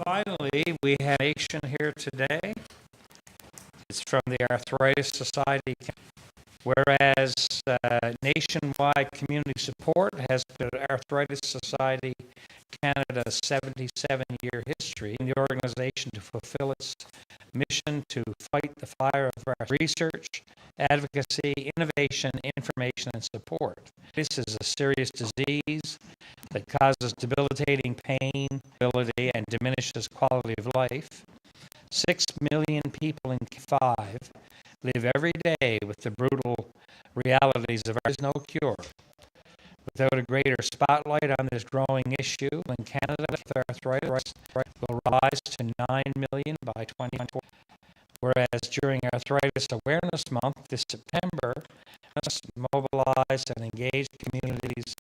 Finally, we have a nation here today. It's from the Arthritis Society, whereas nationwide community support has put Arthritis Society Canada's 77-year history in the organization to fulfill its mission to fight the fire of research, advocacy, innovation, information, and support. This is a serious disease that causes debilitating pain, ability, and diminishes quality of life. 6 million people in 5 live every day with the brutal realities of there is no cure. Without a greater spotlight on this growing issue, in Canada, arthritis will rise to 9 million by 2024. Whereas during Arthritis Awareness Month this September, let's mobilize and engage communities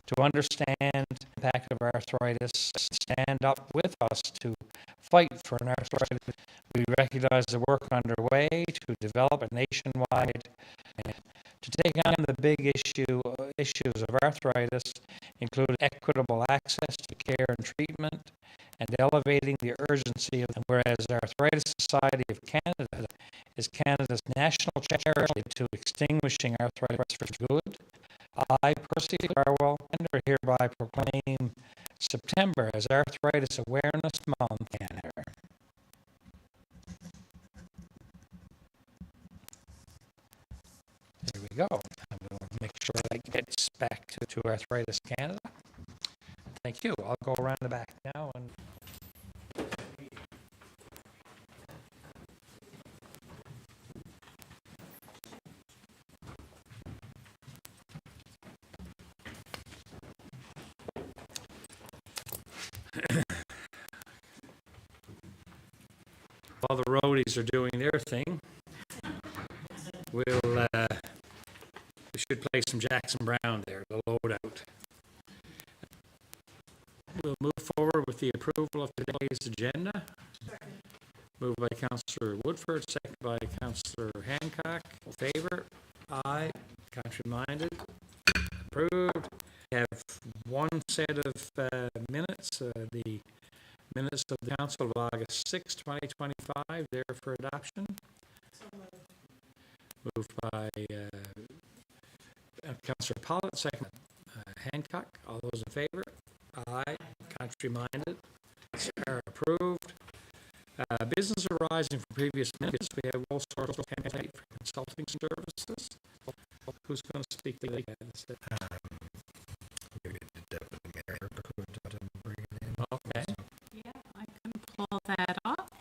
to understand the impact of arthritis, stand up with us to fight for an arthritis. We recognize the work underway to develop a nationwide to take on the big issues of arthritis, including equitable access to care and treatment, and elevating the urgency of them. Whereas the Arthritis Society of Canada is Canada's national charity to extinguishing arthritis for good, I, Percy Farwell, Gander, hereby proclaim September as Arthritis Awareness Month. Gander. There we go. I'm going to make sure that gets back to Arthritis Canada. Thank you. I'll go around the back now and while the roadies are doing their thing, we should play some Jackson Brown there, the loadout. We'll move forward with the approval of today's agenda. Moved by Councillor Woodford, seconded by Councillor Hancock. In favor? Aye. Contrary-minded? Approved. We have one set of minutes, the minutes of the Council of August 6, 2025, there for adoption. Moved by Councillor Pollitt, second Hancock. All those in favor? Aye. Contrary-minded? Are approved. Business arising from previous minutes. We have all sorts of template for consulting services. Who's going to speak to that? Okay. Yeah, I can pull that up.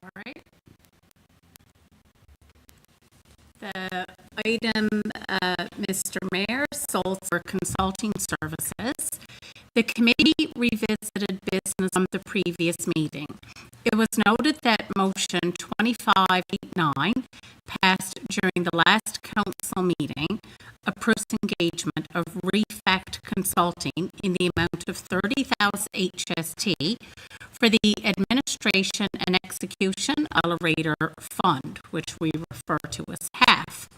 Sorry. The item, Mr. Mayor, sold for consulting services. The committee revisited business from the previous meeting. It was noted that motion 2589 passed during the last council meeting approves engagement of Refact Consulting in the amount of 30,000 HST for the administration and execution of a Raider Fund, which we refer to as HAF.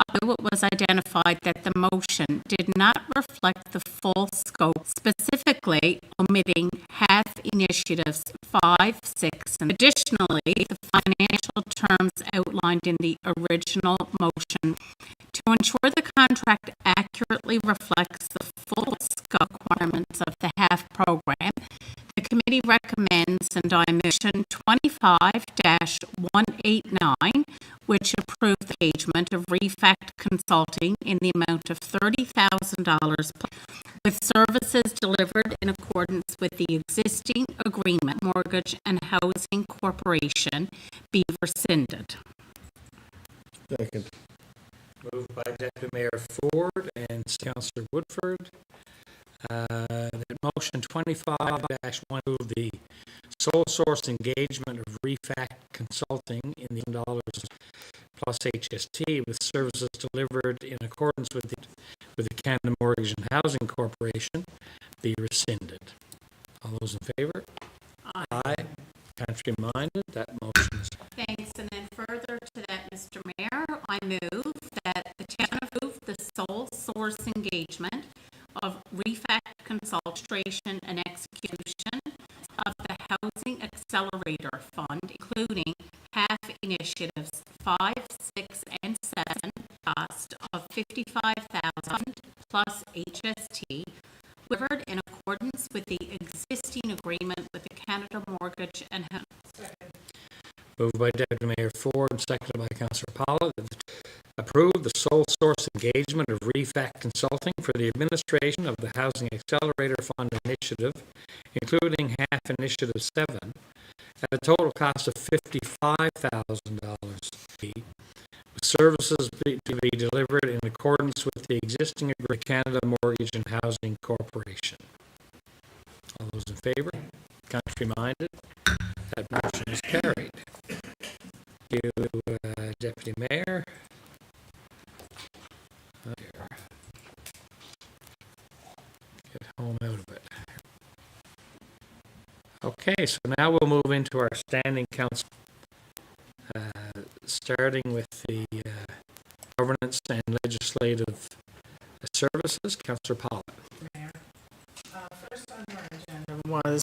Although it was identified that the motion did not reflect the full scope, specifically omitting HAF initiatives 5, 6, and additionally the financial terms outlined in the original motion. To ensure the contract accurately reflects the full scope requirements of the HAF program, the committee recommends and I motion 25-189, which approved the engagement of Refact Consulting in the amount of $30,000 with services delivered in accordance with the existing agreement. Mortgage and Housing Corporation be rescinded. Second. Moved by Deputy Mayor Ford and Councillor Woodford. That motion 25-1 the sole source engagement of Refact Consulting in the dollars plus HST with services delivered in accordance with the Canada Mortgage and Housing Corporation be rescinded. All those in favor? Aye. Contrary-minded? That motion is. Thanks. And then further to that, Mr. Mayor, I move that the town approve the sole source engagement of administration and execution of the Housing Accelerator Fund, including half initiatives 5, 6, and 7, cost of $55,000 plus HST, delivered in accordance with the existing agreement with the Canada Mortgage and Home. Moved by Deputy Mayor Ford and seconded by Councillor Powell that approve the sole source engagement of REFAC Consulting for the administration of the Housing Accelerator Fund initiative, including half initiative 7, at a total cost of $55,000. With services to be delivered in accordance with the existing agreement with Canada Mortgage and Housing Corporation. All those in favor? Contrary-minded? That motion is carried. Thank you, Deputy Mayor. Oh dear. Get home out of it. Okay, so now we'll move into our standing council, starting with the governance and legislative services. Councillor Powell. First on our agenda was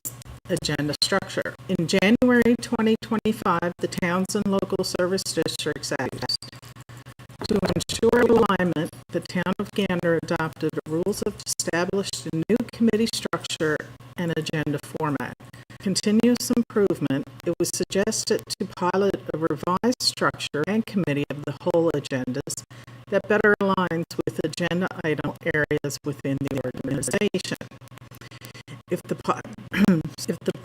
agenda structure. In January 2025, the Towns and Local Service Districts Act. To ensure alignment, the Town of Gander adopted rules of established a new committee structure and agenda format. Continuous improvement, it was suggested to pilot a revised structure and committee of the whole agendas that better aligns with agenda item areas within the organization. If the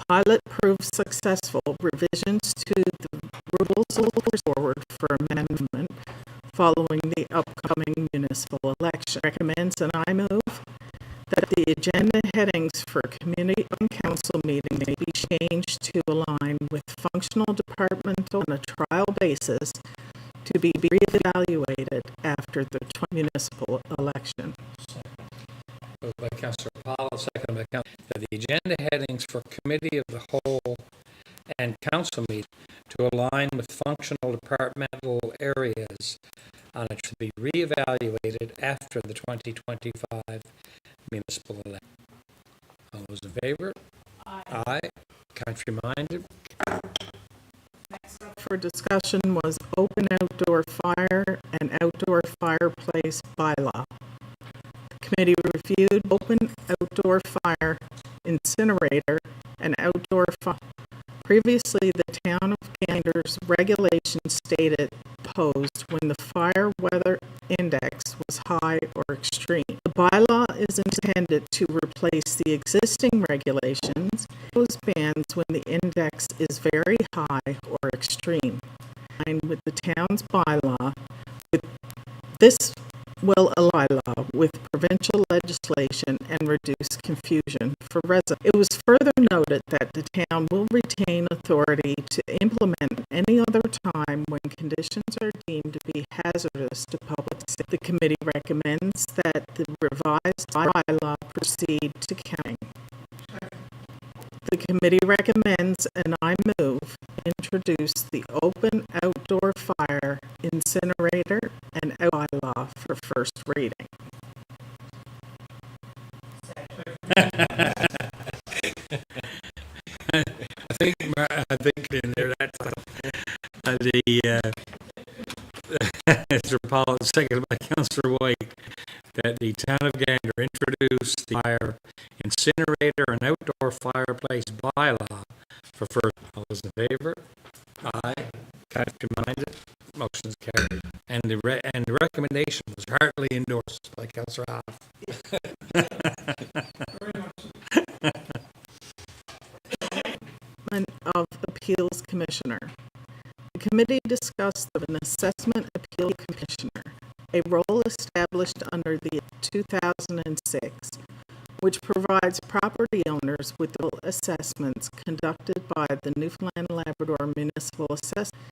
pilot proves successful, revisions to the rules will be forward for amendment following the upcoming municipal election. Recommends and I move that the agenda headings for community and council meetings may be changed to align with functional departmental on a trial basis to be reevaluated after the municipal election. Moved by Councillor Powell, seconded by Councillor. The agenda headings for committee of the whole and council meeting to align with functional departmental areas on it should be reevaluated after the 2025 municipal election. All those in favor? Aye. Contrary-minded? Next up for discussion was open outdoor fire and outdoor fireplace bylaw. The committee reviewed open outdoor fire incinerator and outdoor fire. Previously, the Town of Gander's regulations stated posed when the fire weather index was high or extreme. The bylaw is intended to replace the existing regulations, those bans when the index is very high or extreme. And with the town's bylaw, this will align with provincial legislation and reduce confusion for residents. It was further noted that the town will retain authority to implement any other time when conditions are deemed to be hazardous to public safety. The committee recommends that the revised bylaw proceed to counting. The committee recommends, and I move, introduce the open outdoor fire incinerator and bylaw for first reading. I think in there that's Mr. Paul, seconded by Councillor White, that the Town of Gander introduce the fire incinerator and outdoor fireplace bylaw for first. All those in favor? Aye. Contrary-minded? Motion is carried. And the recommendation was heartily endorsed by Councillor Hoff. Of Appeals Commissioner. The committee discussed an assessment appeal commissioner, a role established under the 2006, which provides property owners with assessments conducted by the Newfoundland Labrador Municipal Assessment.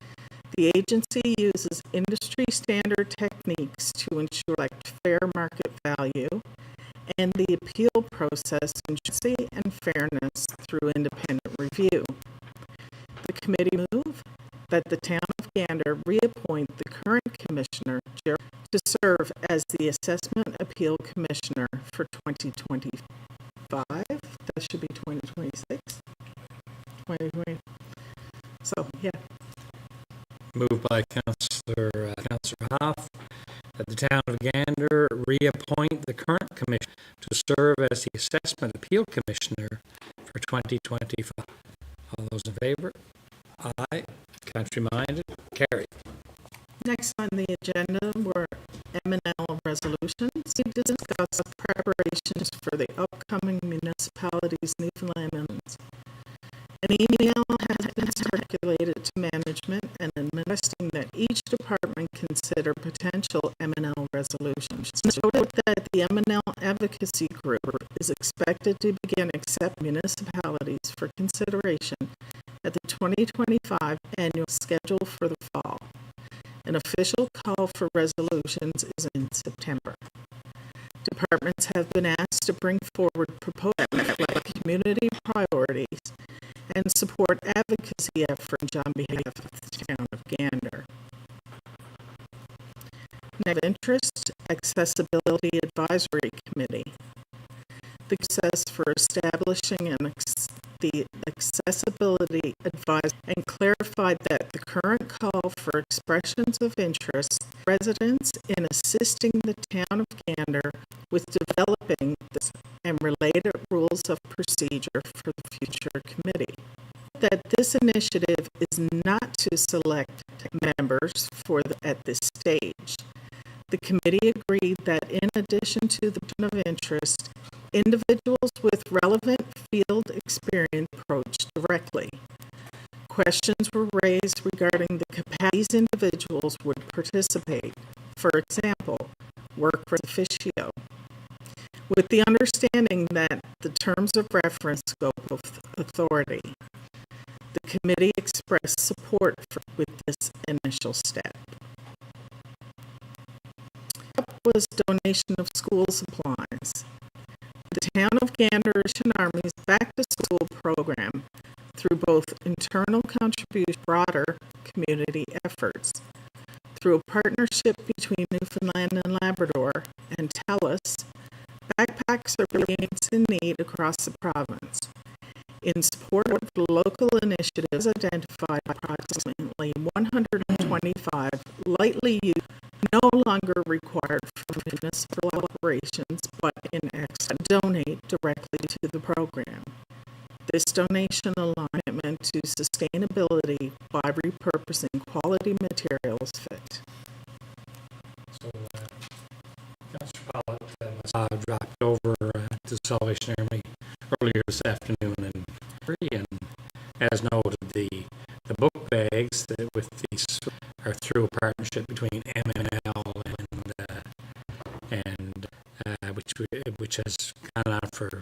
The agency uses industry standard techniques to ensure fair market value and the appeal process ensures and fairness through independent review. The committee moved that the Town of Gander reappoint the current commissioner to serve as the Assessment Appeal Commissioner for 2025. 2025. That should be 2026. 2020. So, yeah. Moved by Councillor Hoff, that the town of Gander reappoint the current commissioner to serve as the Assessment Appeal Commissioner for 2025. All those in favor? Aye. Contrary-minded? Carried. Next on the agenda were M&L resolutions. We discuss preparations for the upcoming municipalities Newfoundland and Islands. An email has been circulated to management and requesting that each department consider potential M&L resolutions. Note that the M&L Advocacy Group is expected to begin accepting municipalities for consideration at the 2025 annual schedule for the fall. An official call for resolutions is in September. Departments have been asked to bring forward proposals that reflect community priorities and support advocacy efforts on behalf of the town of Gander. Next, interest Accessibility Advisory Committee. The process for establishing the accessibility advisory and clarified that the current call for expressions of interest residents in assisting the town of Gander with developing this and related rules of procedure for the future committee. That this initiative is not to select members at this stage. The committee agreed that in addition to the point of interest, individuals with relevant field experience approached directly. Questions were raised regarding the capacity these individuals would participate. For example, work for officio. With the understanding that the terms of reference scope of authority, the committee expressed support with this initial step. Was donation of school supplies. The town of Gander Army's Back to School program, through both internal contribution and broader community efforts, through a partnership between Newfoundland and Labrador and TELUS, backpacks are being in need across the province. In support of the local initiatives, identified approximately 125 lightly used, no longer required for municipal operations, but in excess, donate directly to the program. This donation alignment to sustainability by repurposing quality materials fit. So, Councillor Pollitt dropped over to Salvation Army earlier this afternoon, and as noted, the book bags that with these are through a partnership between M&L and which has gone on for 3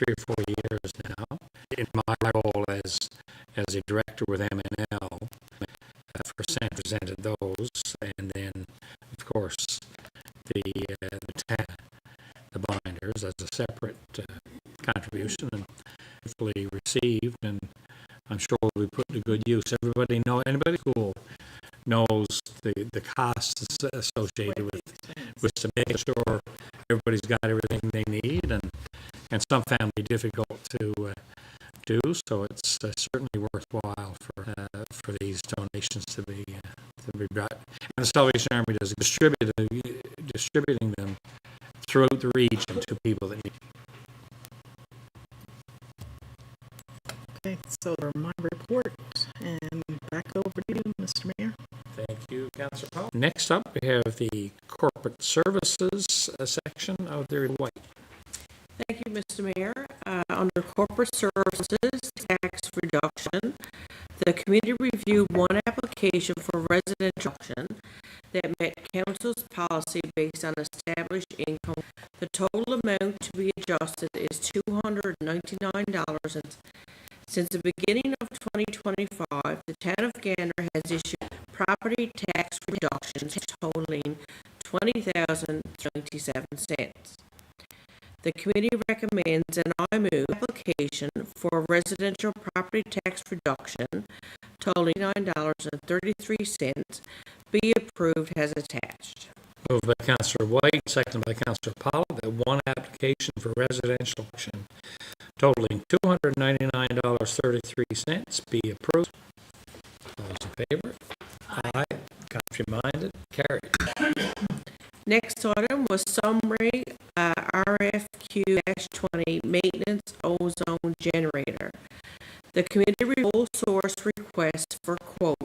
or 4 years now. In my role as a director with M&L, first presented those, and then of course the binders as a separate contribution, and hopefully received, and I'm sure we put to good use. Anybody cool knows the costs associated with to make sure everybody's got everything they need, and some family difficult to do. So it's certainly worthwhile for these donations to be brought. And the Salvation Army does distributing them throughout the region to people that need. Okay, so for my report, and back over to you, Mr. Mayor. Thank you, Councillor Powell. Next up, we have the Corporate Services section of the White. Thank you, Mr. Mayor. Under Corporate Services Tax Reduction, the committee reviewed one application for residential auction that met Council's policy based on established income. The total amount to be adjusted is $299. Since the beginning of 2025, the town of Gander has issued property tax reductions totaling $20,027. The committee recommends an I move application for residential property tax reduction totaling $9.33 be approved as attached. Moved by Councillor White, seconded by Councillor Pollock, that one application for residential auction totaling $299.33 be approved. All those in favor? Aye. Contrary minded? Carried. Next item was summary, RFQ-20 maintenance ozone generator. The committee reviewed all source request for quote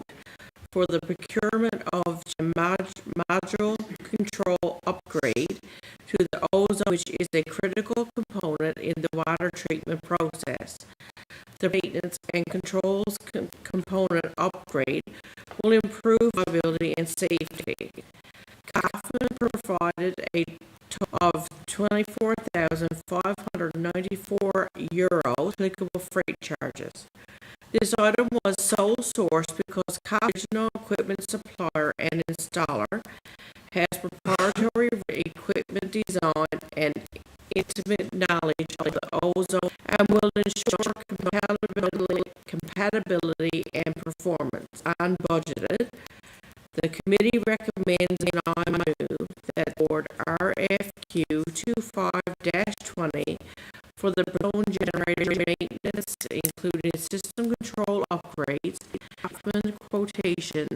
for the procurement of a module control upgrade to the ozone, which is a critical component in the water treatment process. The maintenance and controls component upgrade will improve reliability and safety. Kaufman provided a total of €24,594 applicable freight charges. This item was sole source because Kaufman's original equipment supplier and installer has proprietary equipment design and intimate knowledge of the ozone and will ensure compatibility and performance. Unbudgeted, the committee recommends and I move that board RFQ 25-20 for the drone generator maintenance, including system control upgrades, Kaufman quotation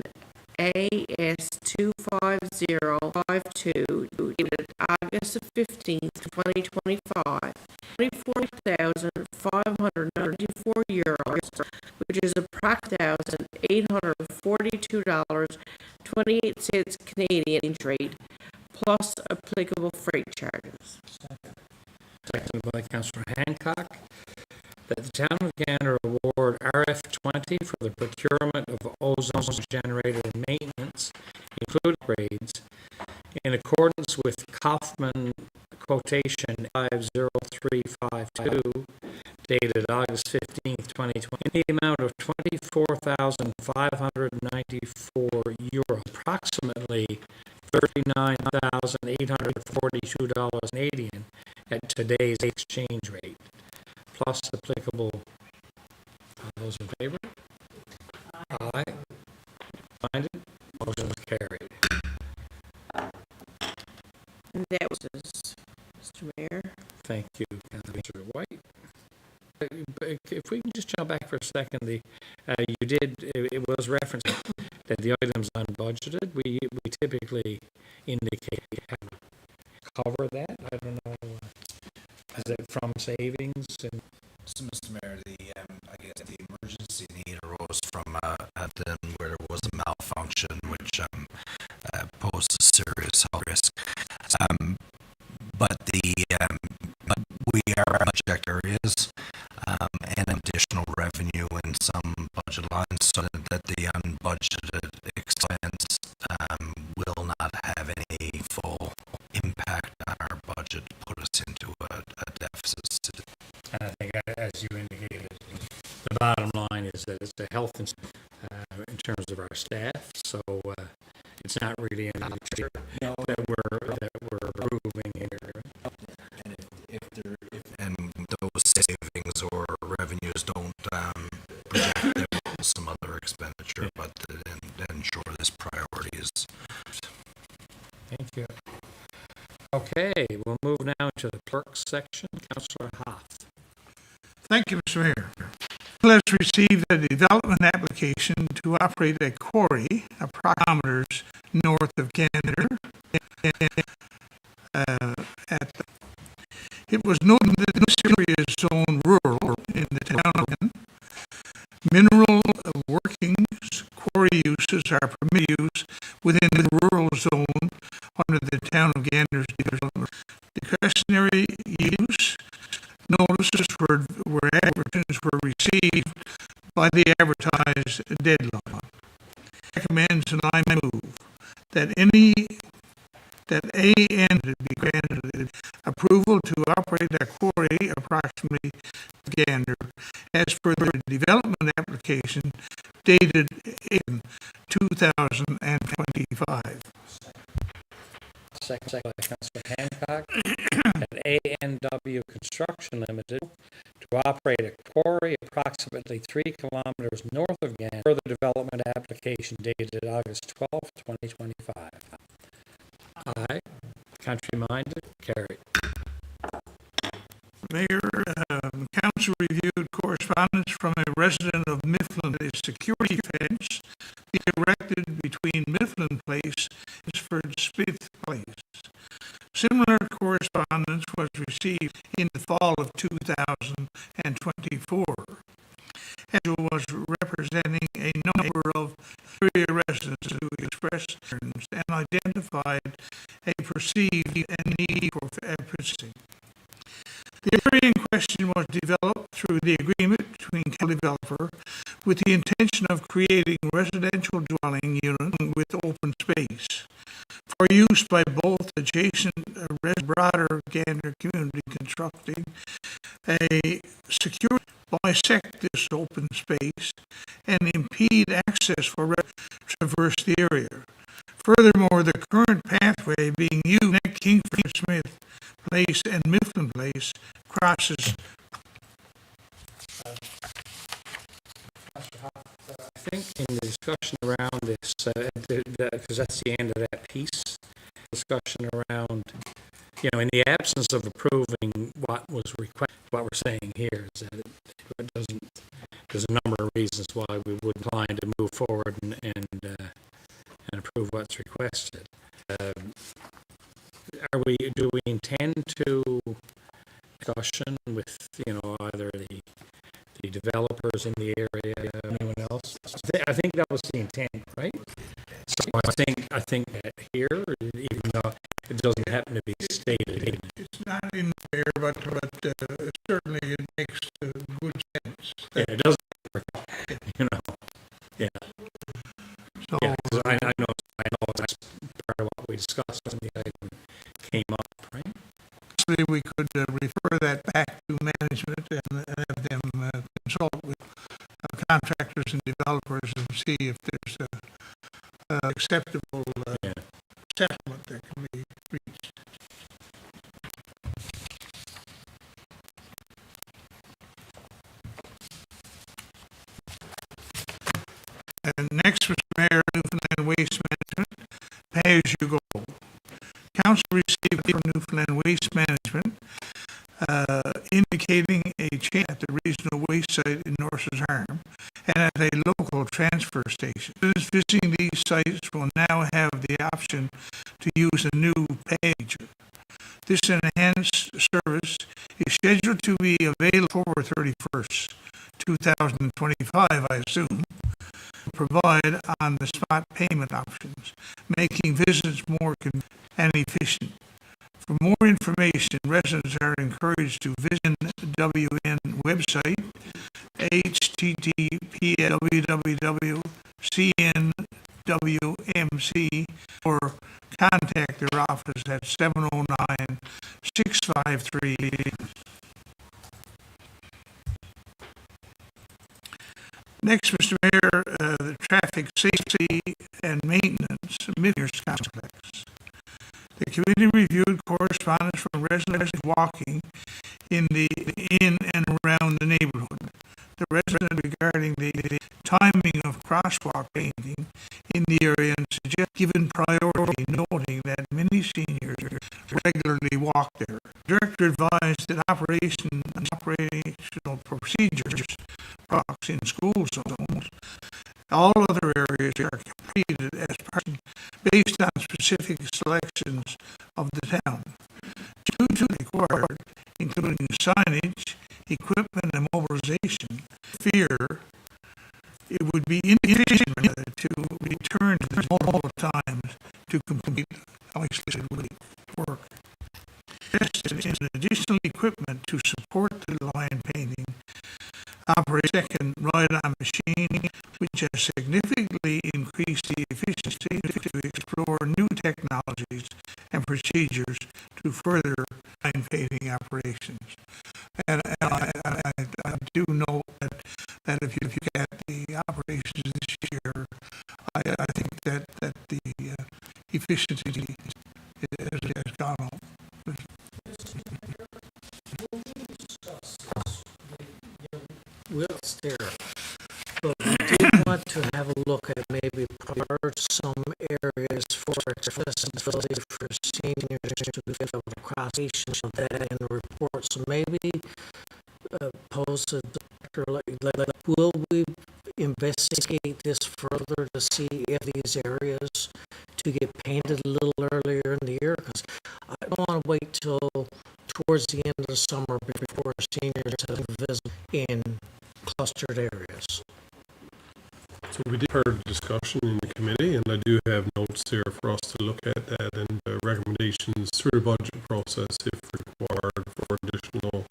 AS 25052, dated August 15th, 2025, €24,594, which is approximately $842.28 Canadian rate, plus applicable freight charges. Seconded by Councillor Hancock, that the town of Gander award RF20 for the procurement of ozone generator maintenance, including upgrades, in accordance with Kaufman quotation 50352, dated August 15th, 2020, in the amount of €24,594, approximately $39,842 at today's exchange rate, plus applicable. All those in favor? Aye. Minded? Motion is carried. And that was Mr. Mayor. Thank you, Councillor White. If we can just jump back for a second, it was referenced that the item's unbudgeted. We typically indicate how to cover that. I don't know, is it from savings? And So, Mr. Mayor, I guess the emergency need arose from where there was a malfunction which posed a serious health risk. But we are budget areas and additional revenue in some budget lines, so that the unbudgeted expense will not have any full impact on our budget, put us into a deficit. I think, as you indicated, the bottom line is that it's a health in terms of our staff, so it's not really an issue that we're approving here. And those savings or revenues don't project them some other expenditure, but ensure this priority is. Thank you. Okay, we'll move now to the clerk's section. Councillor Hoff. Thank you, Mr. Mayor. Let's receive a development application to operate a quarry approximately north of Gander. It was noted that this area is zoned rural in the town of Gander. Mineral workings, quarry uses are permitted use within the rural zone under the town of Gander's development. Discretionary use notices were advertisements were received by the advertised deadline. Recommends and I move that AN be granted approval to operate a quarry approximately Gander as per the development application dated in 2025. Second by Councillor Hancock, at ANW Construction Limited to operate a quarry approximately 3 kilometers north of Gander, further development application dated August 12th, 2025. Aye. Abstained? Carried. Mayor, council reviewed correspondence from a resident of Mifflin. A security fence be erected between Mifflin Place and Oxford Smith Place. Similar correspondence was received in the fall of 2024. Angela was representing a number of area residents who expressed concerns and identified a perceived need for efficiency. The area in question was developed through the agreement between the developer with the intention of creating residential dwelling units with open space for use by both adjacent broader Gander community, constructing a secure bisect this open space and impede access for traverse the area. Furthermore, the current pathway being used at Kingford Smith Place and Mifflin Place crosses. I think in the discussion around this, because that's the end of that piece, discussion around, in the absence of approving what was requested, what we're saying here is that it doesn't, there's a number of reasons why we would decline to move forward and approve what's requested. Do we intend to discussion with, either the developers in the area, anyone else? I think that was the intent, right? So I think that here, even though it doesn't happen to be stated. It's not in there, but certainly it makes good sense. Yeah, it doesn't, Yeah. So, Yeah, 'cause I know that's part of what we discussed when the item came up, right? obviously we could refer that back to management and have them consult with contractors and developers and see if there's a acceptable settlement that can be reached. And next, Mr. Mayor, Newfoundland Waste Management, pay as you go. Council received from Newfoundland Waste Management indicating a change at the regional waste site in Norse's Arm and at a local transfer station. Those visiting these sites will now have the option to use a new page. This enhanced service is scheduled to be available October 31st, 2025, I assume. Provide on-the-spot payment options, making visits more convenient and efficient. For more information, residents are encouraged to visit WN website, http://www.cnwmc, or contact their office at 709-653. Next, Mr. Mayor, the traffic safety and maintenance Mifflin Complex. The committee reviewed correspondence from residents walking in and around the neighborhood. The resident regarding the timing of crosswalk painting in the area and suggest given priority, noting that many seniors regularly walk there. The director advised that operational procedures in school zones, all other areas are completed as based on specific selections of the town. Due to the required, including signage, equipment, and mobilization, fear it would be inefficient to return to the multiple times to complete isolated work. In additional equipment to support the line painting, operate a second ride-on machine, which has significantly increased the efficiency to explore new technologies and procedures to further line painting operations. And I do know that if you look at the operations this year, I think that the efficiency has gone up. We'll stare. But we did want to have a look look at maybe part some areas for accessibility for seniors to be able to cross of that in the report. So maybe pose a director, will we investigate this further to see if these areas to get painted a little earlier in the year? Because I don't want to wait till towards the end of the summer before seniors have visit in clustered areas. So we did heard discussion in the committee, and I do have notes there for us to look at that and recommendations through the budget process if required for additional.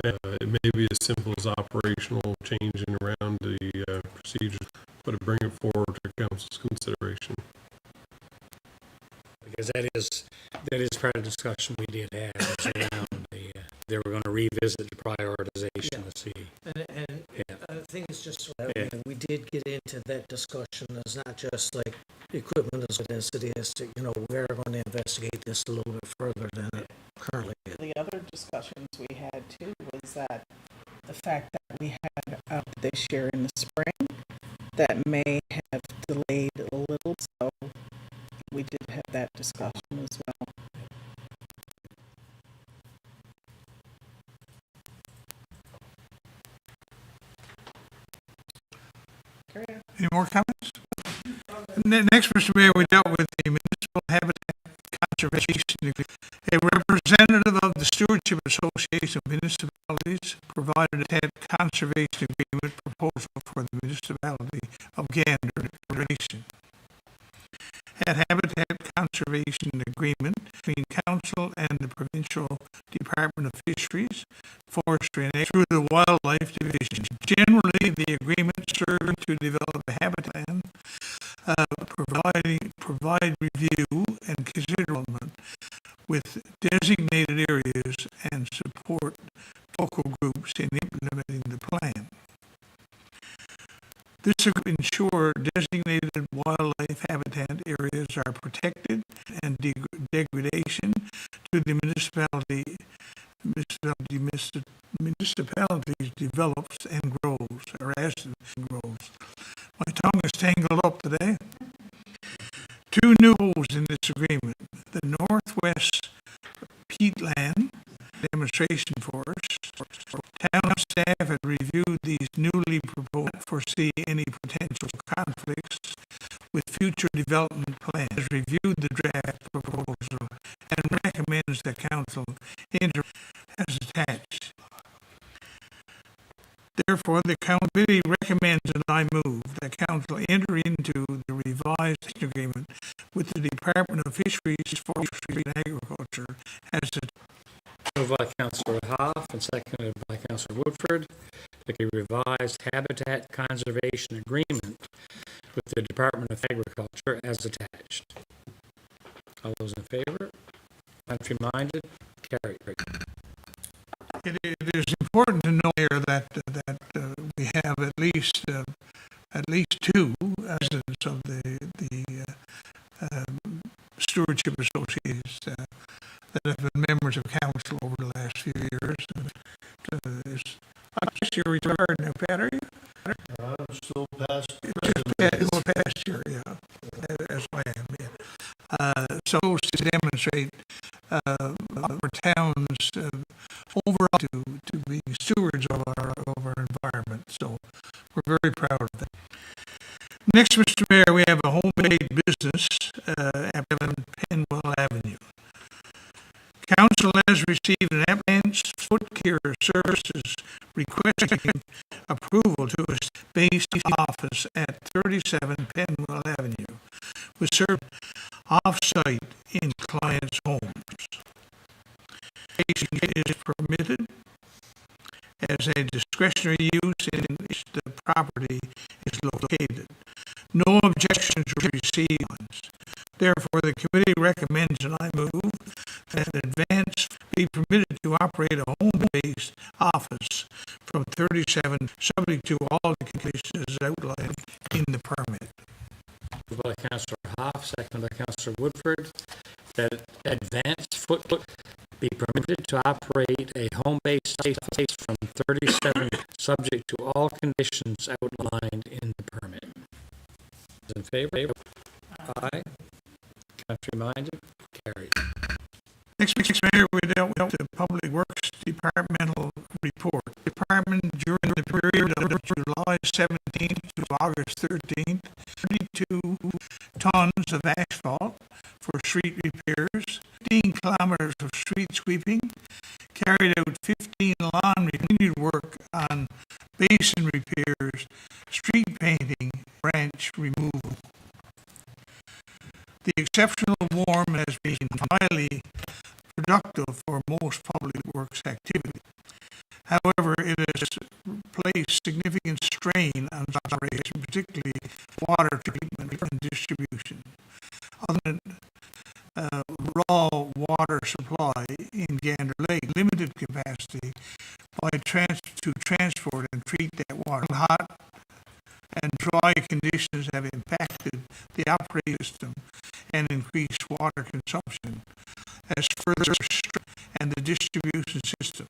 It may be as simple as operational changing around the procedures, but bring it forward to council's consideration. Because that is part of the discussion we did have, was around they were going to revisit the prioritization to see. And Yeah. I think it's just so that Yeah. we did get into that discussion. It's not just like equipment as it is to, we're going to investigate this a little bit further than it currently is. The other discussions we had too was that the fact that we had this year in the spring that may have delayed a little, so we did have that discussion as well. Any more comments? Next, Mr. Mayor, we dealt with the Municipal Habitat Conservation Agreement. A representative of the Stewardship Association of Municipalities provided a conservation agreement proposal for the municipality of Gander Conservation. Had Habitat Conservation Agreement between Council and the Provincial Department of Fisheries, Forestry and through the Wildlife Division. Generally, the agreement serving to develop a habitat plan, provide review and consideration with designated areas and support local groups in implementing the plan. This will ensure designated wildlife habitat areas are protected and degradation to the municipalities develops and grows, or as it grows. My tongue is tangled up today. Two new goals in this agreement. The Northwest Peatland Demonstration Forest. Town staff had reviewed these newly proposed, foresee any potential conflicts with future development plans, reviewed the draft proposal, and recommends that council enter as attached. Therefore, the committee recommends and I move that council enter into the revised agreement with the Department of Fisheries, Forestry and Agriculture as a Moved by Councillor Hoff and seconded by Councillor Woodford, that a revised habitat conservation agreement with the Department of Agriculture as attached. All those in favor? Contrary minded? Carried. It is important to know here that we have at least two residents of the stewardship associations that have been members of council over the last few years. I guess you're retired now, Pat, are you? I'm still past Past year, yeah. As I am, yeah. So to demonstrate our town's overall to being stewards of our environment. So we're very proud of that. Next, Mr. Mayor, we have a homemade business at Penwell Avenue. Council has received an advanced foot care services requesting approval to a base office at 37 Penwell Avenue, with service off-site in clients' homes. Patient is permitted as a discretionary use in which the property is located. No objections were received. Therefore, the committee recommends, and I move, that Advance be permitted to operate a home-based office from 37, subject to all the conditions outlined in the permit. Moved by Councillor Hoff, seconded by Councillor Woodford, that Advanced Foot be permitted to operate a home-based office from 37, subject to all conditions outlined in the permit. in favor? Aye. Contrary-minded? Carried. Next, Mayor, we dealt with the Public Works Departmental report. Department during the period of July 17th to August 13th, 32 tons of asphalt for street repairs, 15 kilometers of street sweeping, carried out 15 lawn continued work on basin repairs, street painting, branch removal. The exceptional warm has been highly productive for most public works activity. However, it has placed significant strain on operations, particularly water treatment and distribution. Other than raw water supply in Gander Lake, limited capacity to transport and treat that water. Hot and dry conditions have impacted the operating system and increased water consumption as further and the distribution system.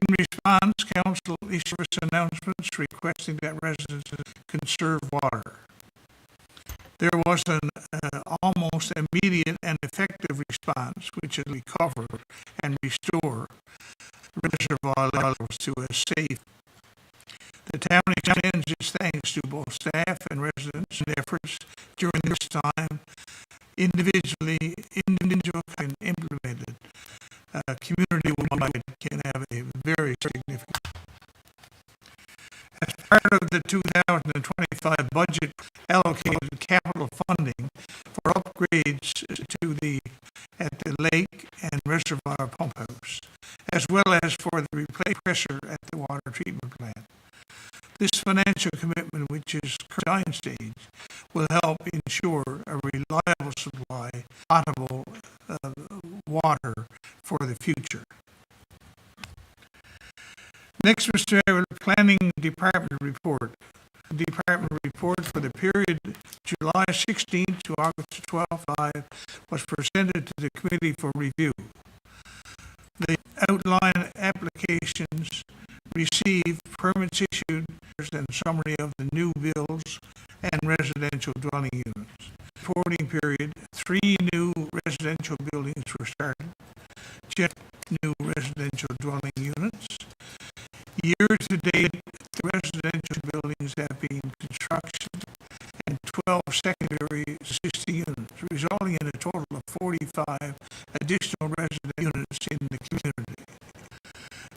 In response, Council issued announcements requesting that residents conserve water. There was an almost immediate and effective response, which will recover and restore reservoir levels to a safe. The town extends its thanks to both staff and residents in efforts during this time. Individual and implemented community-wide can have a very significant. As part of the 2025 budget, allocated capital funding for upgrades at the lake and reservoir pump house, as well as for the replacement pressure at the water treatment plant. This financial commitment, which is current stage, will help ensure a reliable supply of potable water for the future. Next, Mr. Mayor, Planning Department report. Department report for the period July 16th to August 12th was presented to the committee for review. The outline applications received, permits issued, and summary of the new builds and residential dwelling units. Reporting period, 3 new residential buildings were started, 10 new residential dwelling units. Year to date, the residential buildings have been constructed and 12 secondary existing units, resulting in a total of 45 additional resident units in the community.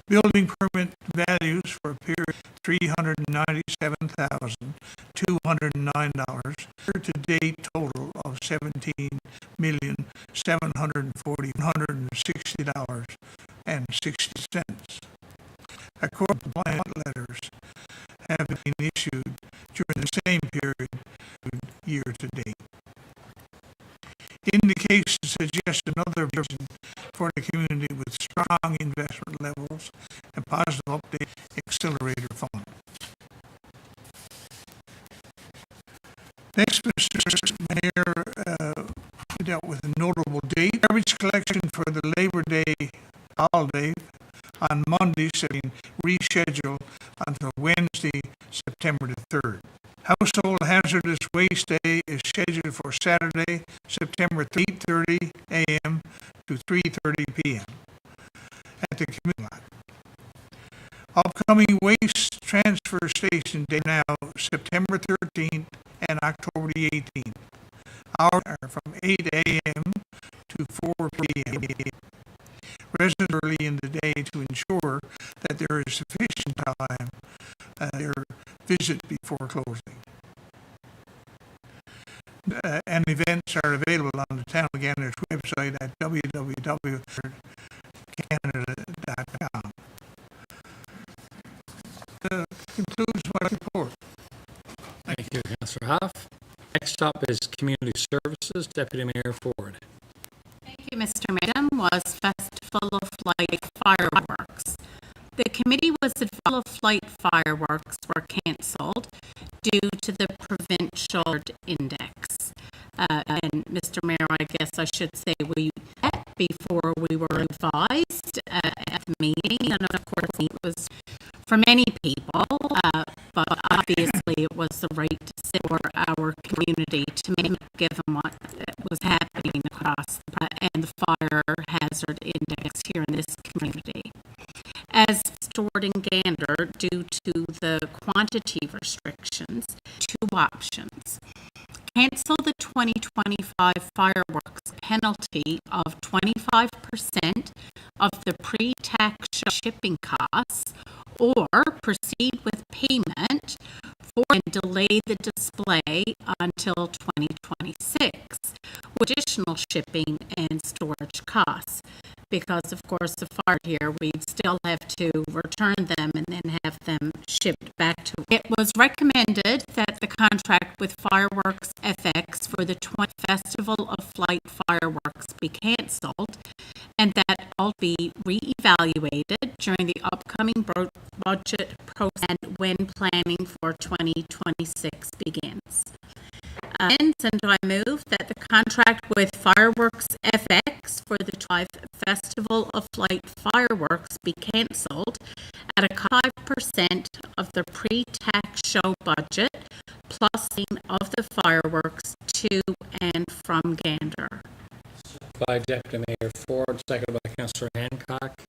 Building permit values for a period $397,209. Year-to-date total of $17,740,160.60. According compliant letters have been issued during the same period year to date. Indications suggest another vision for the community with strong investment levels and positive update accelerator fund. Next, Mr. Mayor, we dealt with a notable date. Garbage collection for the Labor Day holiday on Monday has been rescheduled until Wednesday, September the 3rd. Household hazardous waste day is scheduled for Saturday, September 8:30 a.m. to 3:30 p.m. at the community lot. Upcoming waste transfer station day now September 13th and October the 18th. Hours are from 8 a.m. to 4 p.m. Residents early in the day to ensure that there is sufficient time their visit before closing. And events are available on the Town of Gander's website at www.canada.com. Concludes my report. Thank you, Councillor Hoff. Next up is Community Services, Deputy Mayor Ford. Thank you, Mr. Madam. Was Festival of Light fireworks. The committee was advised of flight fireworks were cancelled due to the provincial index. And Mr. Mayor, I guess I should say we met before we were advised at the meeting, and of course it was for many people, but obviously it was the right decision for our community to make, given what was happening across and the fire hazard index here in this community. As stored in Gander, due to the quantity restrictions, two options. Cancel the 2025 fireworks penalty of 25% of the pre-tax shipping costs, or proceed with payment for and delay the display until 2026, with additional shipping and storage costs. Because, of course, the fire here, we'd still have to return them and then have them shipped back to. It was recommended that the contract with Fireworks FX for the 20th Festival of Flight fireworks be canceled, and that all be reevaluated during the upcoming budget process and when planning for 2026 begins. And I move that the contract with Fireworks FX for the 5 Festival of Flight fireworks be cancelled at a 5% of the pre-tax show budget, plus of the fireworks to and from Gander. By Deputy Mayor Ford, seconded by Councillor Hancock,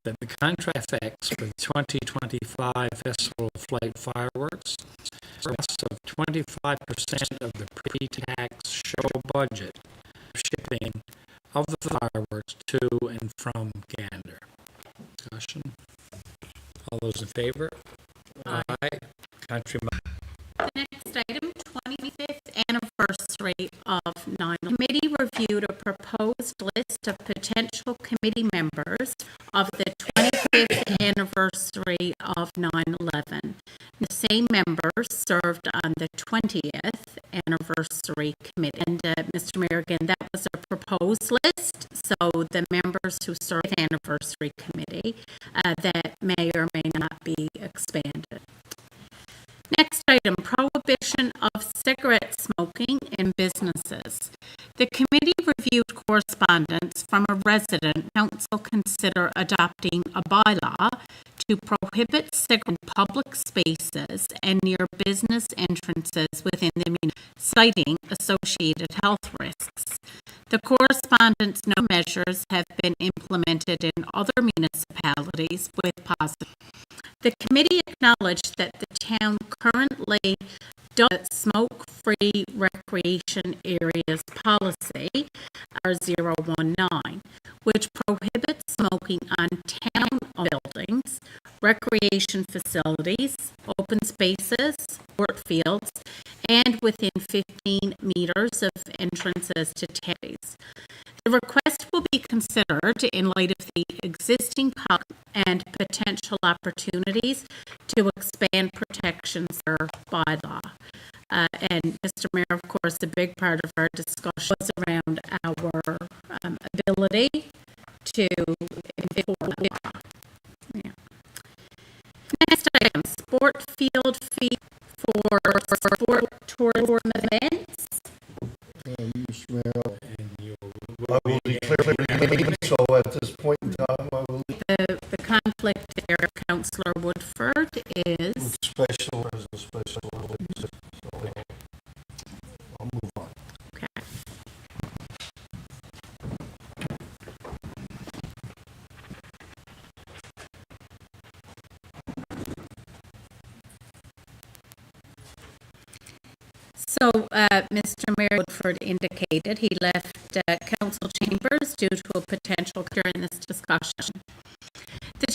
that the contract effects for the 2025 Festival of Flight fireworks cost of 25% of the pre-tax show budget shipping of the fireworks to and from Gander. Discussion. All those in favor? Aye. Countryman. The next item, 25th anniversary of 9/11. Committee reviewed a proposed list of potential committee members of the 25th anniversary of 9/11. The same members served on the 20th anniversary committee. And Mr. Mayor, again, that was a proposed list, so the members who served the anniversary committee that may or may not be expanded. Next item, prohibition of cigarette smoking in businesses. The committee reviewed correspondence from a resident. Council consider adopting a bylaw to prohibit cigarettes in public spaces and near business entrances within the community, citing associated health risks. The correspondence no measures have been implemented in other municipalities with positive. The committee acknowledged that the town currently does smoke-free recreation areas policy, R019, which prohibits smoking on town buildings, recreation facilities, open spaces, sport fields, and within 15 meters of entrances to towns. The request will be considered in light of the existing policy and potential opportunities to expand protections for bylaw. And Mr. Mayor, of course, a big part of our discussion was around our ability to enforce the law. Yeah. Next item, sport field fee for sport tourism events. Mr. Mayor, I will declare it, so at this point in time, I will The conflict there, Councillor Woodford, is special as a special. So I'll move on. okay. So, Mr. Mayor Woodford indicated he left council chambers due to a potential during this discussion. The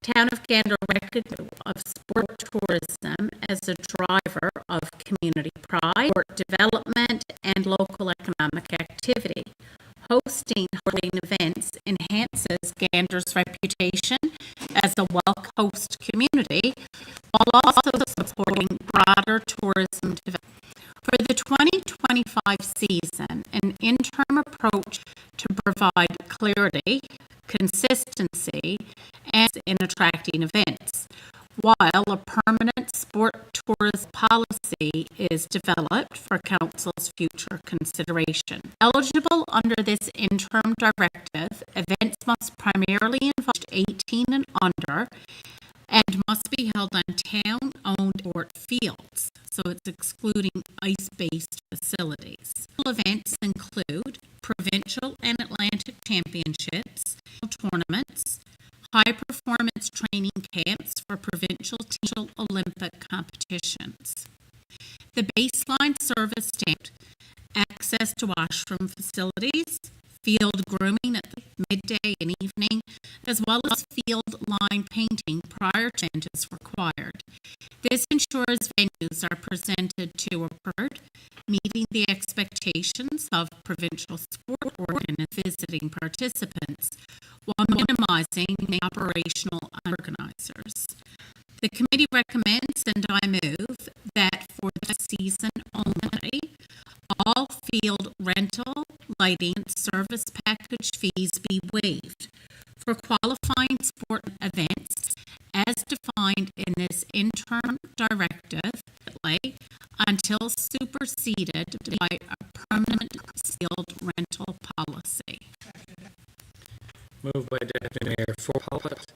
town of Gander recognizes of sport tourism as a driver of community pride, sport development, and local economic activity. Hosting sporting events enhances Gander's reputation as a welcome host community, while also supporting broader tourism development. For the 2025 season, an interim approach to provide clarity, consistency, and in attracting events, while a permanent sport tourism policy is developed for Council's future consideration. Eligible under this interim directive, events must primarily involve 18 and under, and must be held on town-owned sport fields, so it's excluding ice-based facilities. Events include provincial and Atlantic championships, tournaments, high-performance training camps for provincial Olympic competitions. The baseline service standard, access to washroom facilities, field grooming at midday and evening, as well as field line painting prior to event is required. This ensures venues are presented to a preferred, meeting the expectations of provincial sport and visiting participants, while minimizing the operational organizers. The committee recommends, and I move, that for the season only, all field rental, lighting, and service package fees be waived for qualifying sport events as defined in this interim directive until superseded by a permanent field rental policy. Moved by Deputy Mayor Follett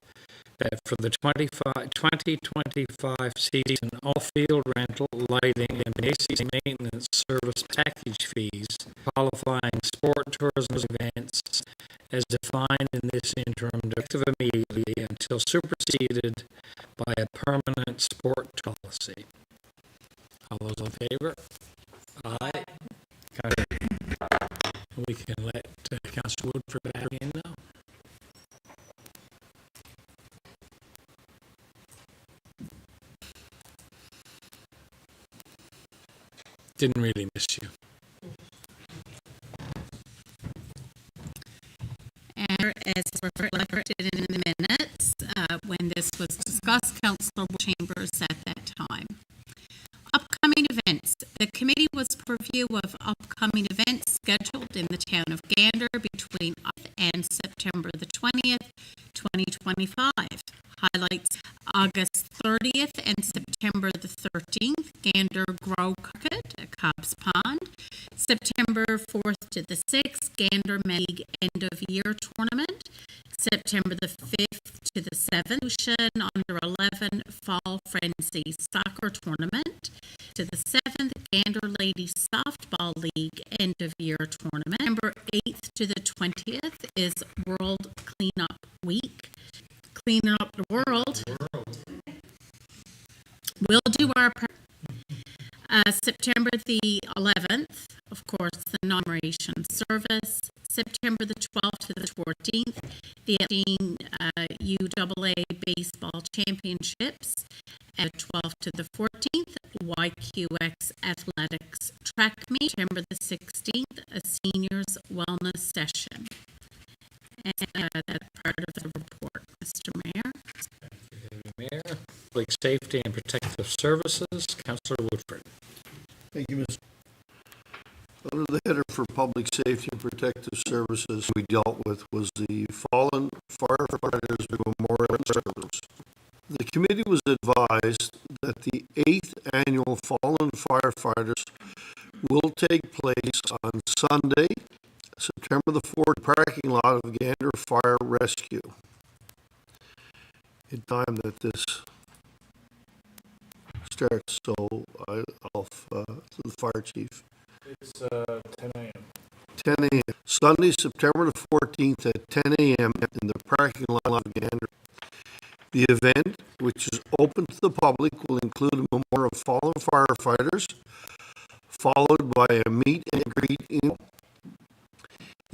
that for the 2025 season, all field rental, lighting, and basic maintenance service package fees qualifying sport tourism events as defined in this interim directive immediately until superseded by a permanent sport policy. All those in favor? Aye. We can let Councillor Woodford back in now. Didn't really miss you. And as reflected in the minutes, when this was discussed, Councillor Chambers at that time. Upcoming events. The committee was review of upcoming events scheduled in the town of Gander between and September the 20th, 2025. Highlights: August 30th and September the 13th, Gander Grow Cricket at Cobb's Pond. September 4th to the 6th, Gander League End of Year Tournament. September the 5th to the 7th, Ocean Under 11 Fall Frenzy Soccer Tournament. To the 7th, Gander Ladies Softball League End of Year Tournament. September 8th to the 20th is World Cleanup Week. Cleaning up the world. We'll do our September the 11th, of course, the inauguration service. September the 12th to the 14th, the UAA Baseball Championships. At 12th to the 14th, YQX Athletics Track Meet. September the 16th, a Seniors Wellness Session. And that's part of the report, Mr. Mayor. Mayor, Public Safety and Protective Services, Councillor Woodford. Thank you, Mr. Under the header for Public Safety and Protective Services we dealt with was the Fallen Firefighters Memorial Service. The committee was advised that the 8th Annual Fallen Firefighters will take place on Sunday, September the 4th, parking lot of Gander Fire Rescue. In time that this starts, so I'll to the fire chief. It's 10 a.m. 10 a.m. Sunday, September the 14th at 10 a.m. in the parking lot of Gander. The event, which is open to the public, will include a memorial of fallen firefighters, followed by a meet and greet.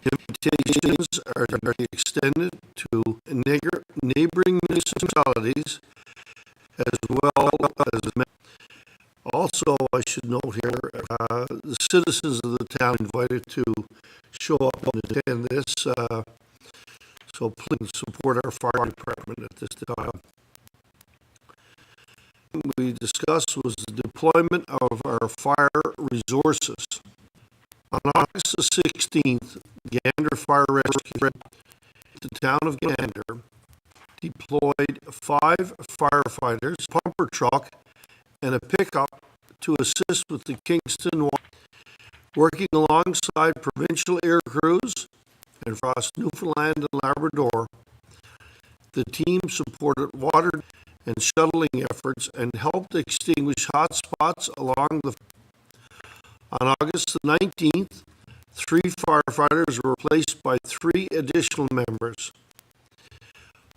Invitations are to be extended to neighboring municipalities as well as. Also, I should note here, the citizens of the town invited to show up and attend this, so please support our fire department at this time. We discussed was the deployment of our fire resources. On August the 16th, Gander Fire Rescue, the town of Gander, deployed 5 firefighters, a pumper truck, and a pickup to assist with the Kingston Water, working alongside provincial air crews and across Newfoundland and Labrador. The team supported water and shuttling efforts and helped extinguish hot spots along the. On August the 19th, 3 firefighters were replaced by 3 additional members,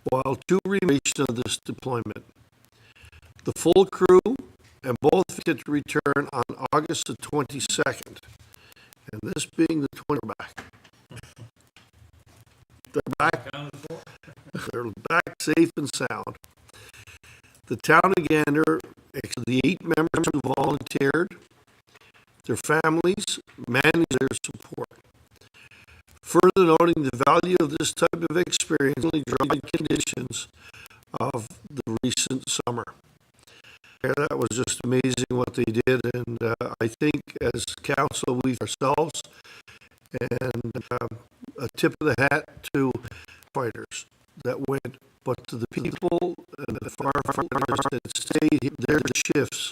while 2 remained of this deployment. The full crew and both get to return on August the 22nd, and this being the 20th back. They're back. They're back safe and sound. The town of Gander, the 8 members who volunteered, their families, manage their support. Further noting the value of this type of experience in the dry conditions of the recent summer. That was just amazing what they did, and I think as council, we ourselves, and a tip of the hat to fighters that went, but to the people and the firefighters that stayed their shifts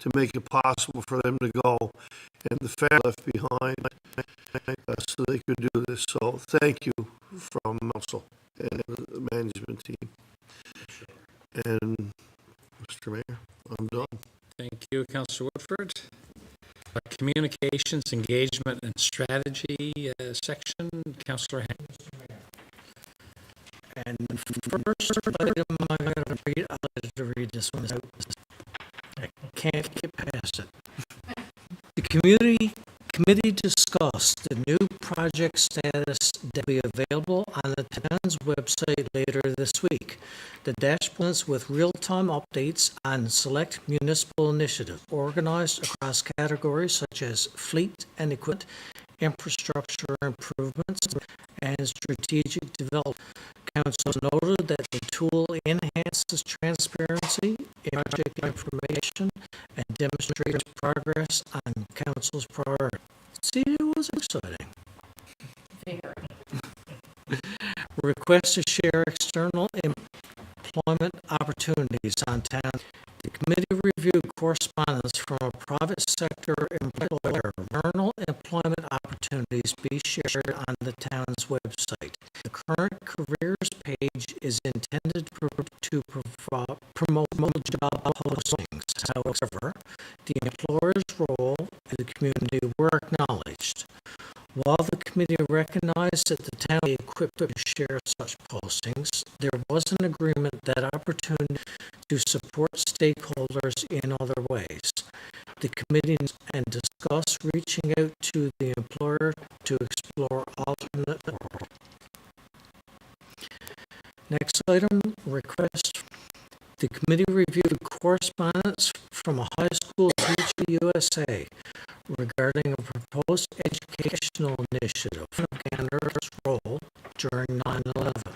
to make it possible for them to go, and the family left behind so they could do this. So thank you from council and the management team. And Mr. Mayor, I'm done. Thank you, Councilor Woodford. Communications, engagement, and strategy section, Councilor Henry. And first item I'm going to read this one out. I can't get past it. The committee discussed the new project status that will be available on the town's website later this week. The dashboards with real-time updates on select municipal initiatives organized across categories such as fleet and equipment, infrastructure improvements, and strategic development. Council noted that the tool enhances transparency in project information and demonstrates progress on council's priorities. See, it was exciting. Request to share external employment opportunities on town. The committee reviewed correspondence from a private sector employer. External employment opportunities be shared on the town's website. The current careers page is intended to promote job postings. However, the employer's role in the community were acknowledged. While the committee recognized that the town is equipped to share such postings, there was an agreement that opportunity to support stakeholders in other ways. The committee and discussed reaching out to the employer to explore alternate. Next item, request. The committee reviewed correspondence from a high school teacher USA regarding a proposed educational initiative of Gander's role during 9/11.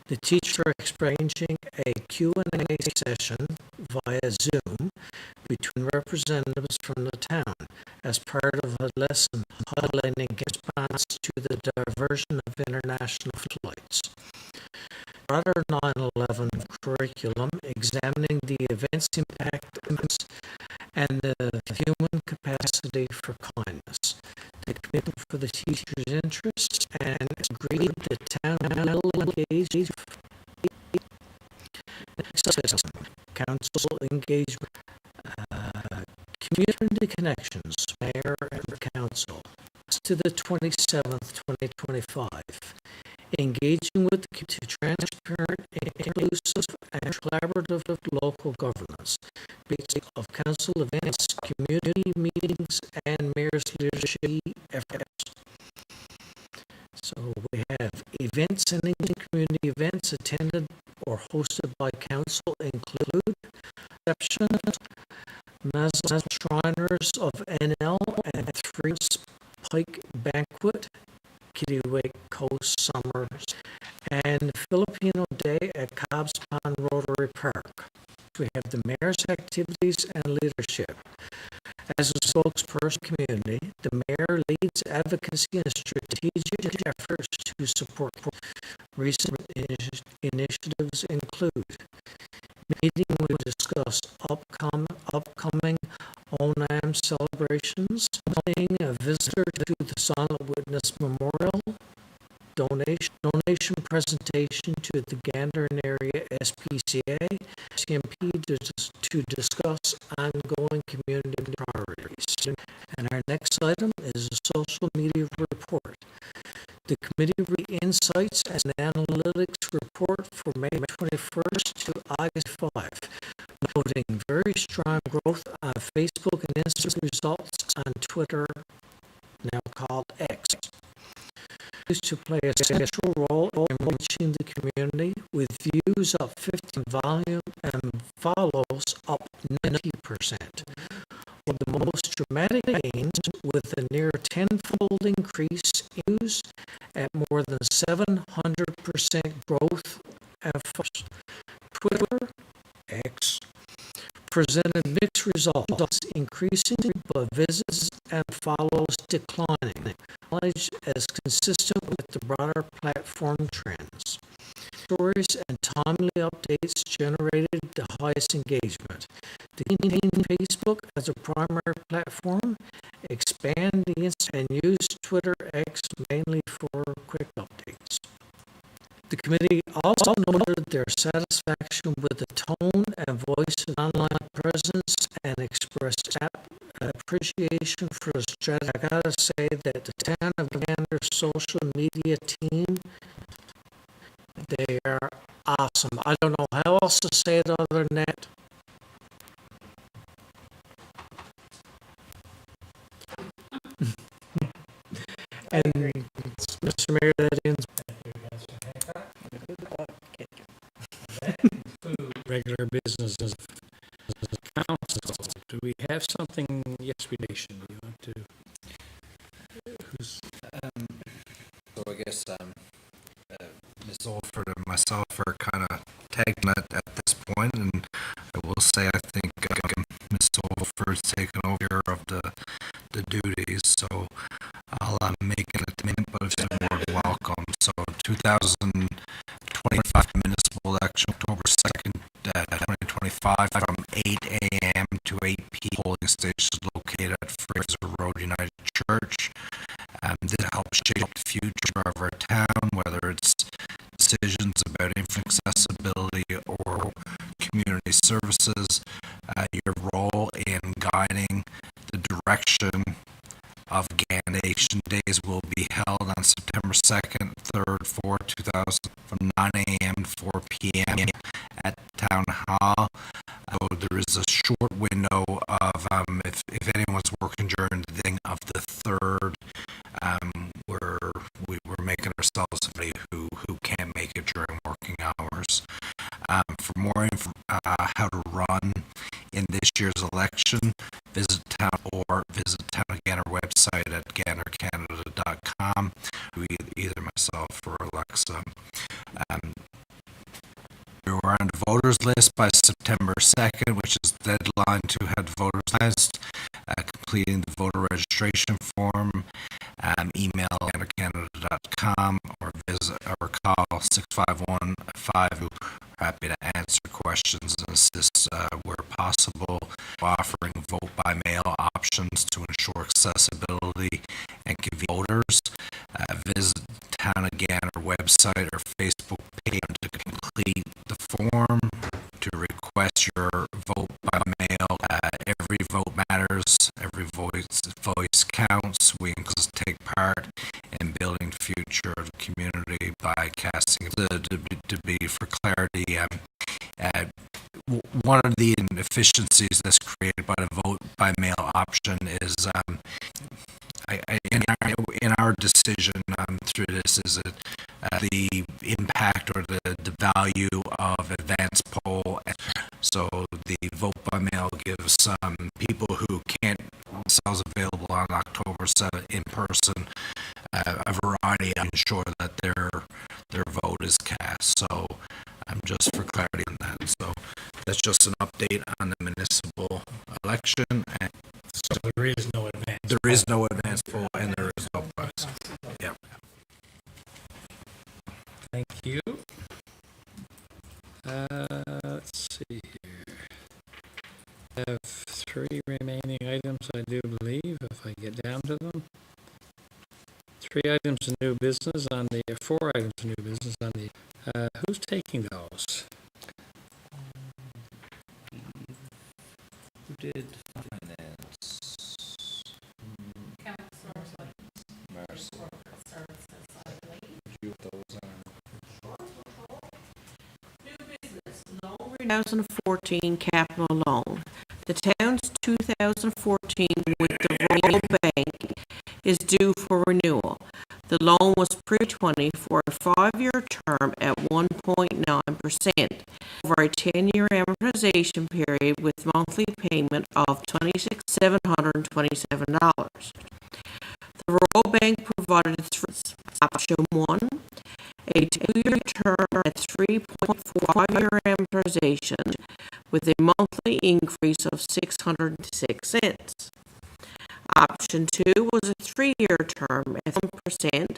The teacher exchanging a Q&A session via Zoom between representatives from the town as part of a lesson highlighting response to the diversion of international flights. Broader 9/11 curriculum examining the event's impact and the human capacity for kindness. The committee for the teacher's interests and agreed the town will engage. Council engagement. Community connections, mayor and council. To the 27th, 2025. Engaging with the transparent, inclusive, and collaborative local governance. Basic of council events, community meetings, and mayor's leadership efforts. So we have events and community events attended or hosted by council include receptions, Maslin Shriners of NL and 3 Pike Banquet, Kittiwake Coast Summers, and Filipino Day at Cobb's Pond Rotary Park. We have the mayor's activities and leadership. As a spokesperson community, the mayor leads advocacy and strategic efforts to support recent initiatives include meeting we discussed upcoming ONAM celebrations, being a visitor to the Silent Witness Memorial, donation presentation to the Gander Area SPCA, CMP to discuss ongoing community priorities. And our next item is a social media report. The committee insights and analytics report for May 21st to August 5, noting very strong growth on Facebook and Instagram results on Twitter, now called X. Used to play a central role in reaching the community, with views up 50, volume and follows up 90%. One of the most dramatic gains, with a near tenfold increase in views at more than 700% growth at first. Twitter, X, presented mixed results, increasing but visits and follows declining, knowledge as consistent with the broader platform trends. Stories and timely updates generated the highest engagement. To maintain Facebook as a primary platform, expand the and use Twitter X mainly for quick updates. The committee also noted their satisfaction with the tone and voice of online presence and expressed appreciation for the strategy. I gotta say that the Town of Gander social media team, they are awesome. I don't know how else to say it other than that. And Mr. Mayor, that ends. Regular business as council. Do we have something? Yes, we do. You want to? Who's? So I guess Ms. Olford and myself are kind of tagging it at this point, and I will say I think Ms. Olford's taken over of the duties, so I'll make an attempt, but it's more welcome. So 2025 municipal election, October 2nd, 2025, from 8 a.m. to 8 p.m. Polling stations located at Fraser Road United Church. This helps shape the future of our town, whether it's decisions about infant accessibility or community services. Your role in guiding the direction of Gander Nation Days will be held on September 2nd, 3rd, 4th, 2000, from 9 a.m. to 4 p.m. at Town Hall. There is a short window of, if anyone's working during the thing of the 3rd, we're making ourselves available who can't make it during working hours. For more info, how to run in this year's election, visit Town of Gander website at gandercanada.com. Either myself or Alexa. We're on the voters list by September 2nd, which is the deadline to have the voters list. Completing the voter registration form, email gandercanada.com or visit or call 651-5. Happy to answer questions and assist where possible. Offering vote by mail options to ensure accessibility and convenience voters. Visit Town of Gander website or Facebook page to complete the form to request your vote by mail. Every vote matters. Every voice counts. We take part in building the future of the community by casting to be for clarity. One of the inefficiencies that's created by the vote by mail option is in our decision through this is that the impact or the value of advance poll. So the vote by mail gives people who can't themselves available on October 7th in person a variety to ensure that their vote is cast. So just for clarity on that. So that's just an update on the municipal election. And So there is no advance. there is no advance poll and there is no prize. Yeah. Thank you. Let's see here. I have 3 remaining items, I do believe, if I get down to them. 3 items of new business on the 4 items of new business on the. Who's taking those? 2014 capital loan. The town's 2014 with the Royal Bank is due for renewal. The loan was pre-20 for a 5-year term at 1.9% over a 10-year amortization period with monthly payment of $26,727. The Royal Bank provided option 1, a 2-year term at 3.45-year amortization with a monthly increase of 606 cents. Option 2 was a 3-year term at 1%,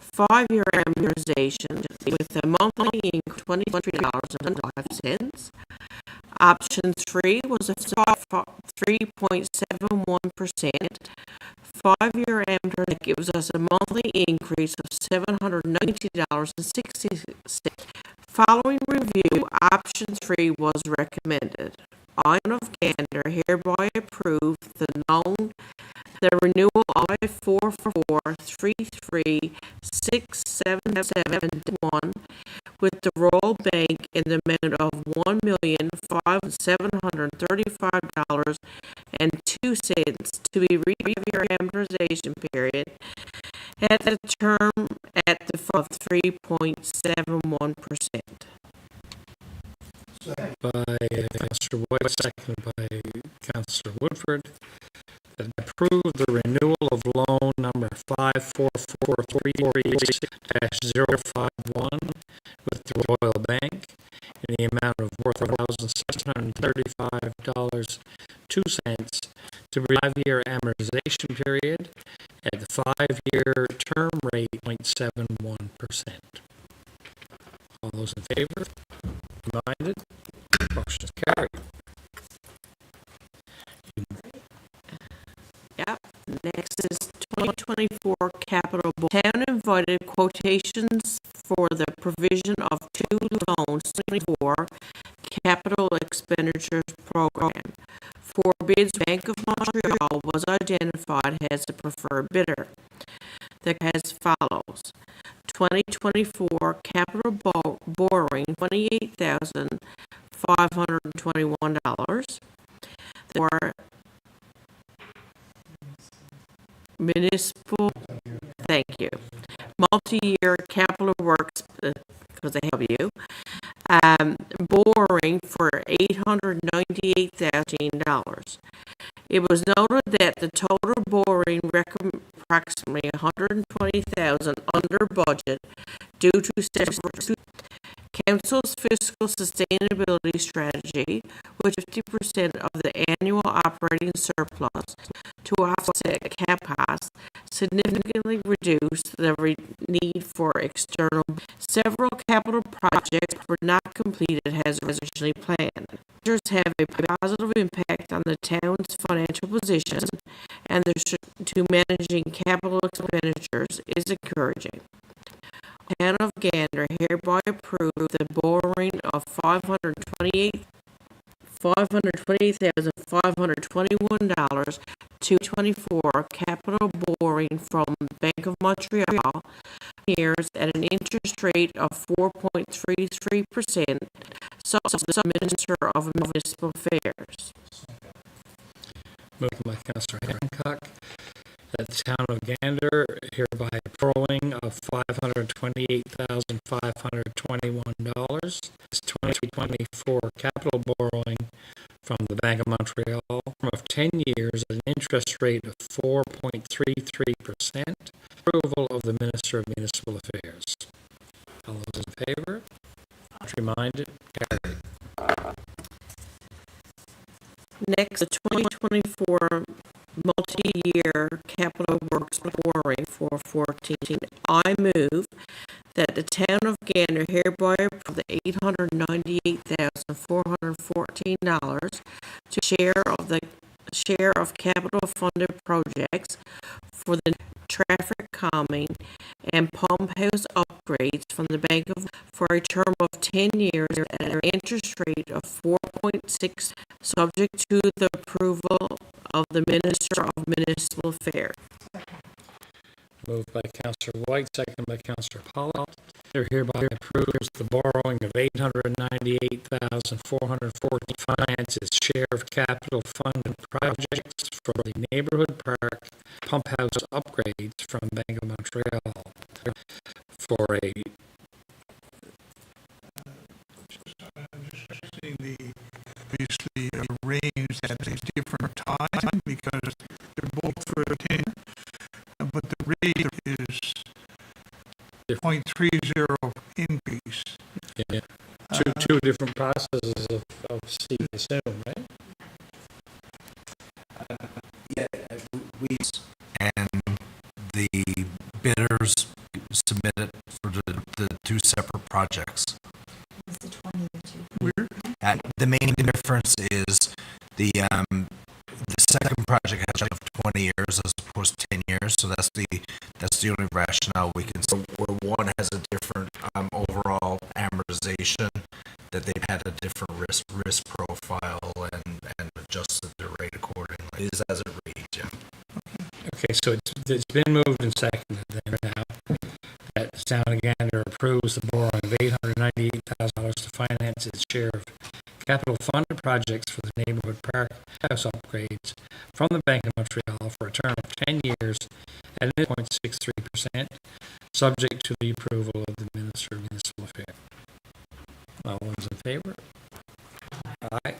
5-year amortization with a monthly increase of $23.05. Option 3 was a 3.71%, 5-year amortization that gives us a monthly increase of $790.60. Following review, option 3 was recommended. I, of Gander, hereby approve the renewal of 4433677 with the Royal Bank in the amount of $1,735.02 to be reviewed amortization period at the term of 3.71%. By Councillor White, seconded by Councillor Woodford, that approve the renewal of loan number 54436-051 with the Royal Bank in the amount of $4,635.02 to be a 5-year amortization period at the 5-year term rate 0.71%. All those in favor? Reminded? Motion is carried. Yep. Next is 2024 capital. Town invited quotations for the provision of 2 loans 24 capital expenditures program. For bids, Bank of Montreal was identified as the preferred bidder. That as follows: 2024 capital borrowing $28,521. For municipal, thank you, multi-year capital works, because they help you, borrowing for $898,000. It was noted that the total borrowing approximately $120,000 under budget due to several Council's fiscal sustainability strategy, which 50% of the annual operating surplus to offset cap costs, significantly reduced the need for external. Several capital projects were not completed as originally planned. Measures have a positive impact on the town's financial position, and to managing capital expenditures is encouraging. Town of Gander hereby approve the borrowing of $528,521 to 24 capital borrowing from Bank of Montreal years at an interest rate of 4.33%, so the Minister of Municipal Affairs. Moved by Councillor Hancock, that the town of Gander hereby borrowing of $528,521 is 2024 capital borrowing from the Bank of Montreal of 10 years at an interest rate of 4.33%. Approval of the Minister of Municipal Affairs. All those in favor? Reminded? Carried. Next, the 2024 multi-year capital works borrowing for 14. I move that the town of Gander hereby approve the $898,414 to share of capital funded projects for the traffic calming and pump house upgrades from the Bank of for a term of 10 years at an interest rate of 4.6, subject to the approval of the Minister of Municipal Affairs. Moved by Councillor White, seconded by Councillor Pollock, hereby approves the borrowing of $898,414 finance its share of capital fund and projects for the neighborhood park pump house upgrades from Bank of Montreal for a obviously arranged at a different time because they're both for 10, but the rate is 0.30 increase. yeah, two different processes of C, assume, right? And the bidders submitted for the two separate projects. The main difference is the second project has of 20 years as opposed to 10 years, so that's the only rationale we can. So where one has a different overall amortization, that they've had a different risk profile and adjusted their rate accordingly. It is as it reads, yeah. Okay, so it's been moved and seconded then now that the town of Gander approves the borrowing of $898,000 to finance its share of capital fund projects for the neighborhood park house upgrades from the Bank of Montreal for a term of 10 years at 0.63%, subject to the approval of the Minister of Municipal Affairs. All those in favor? Aye.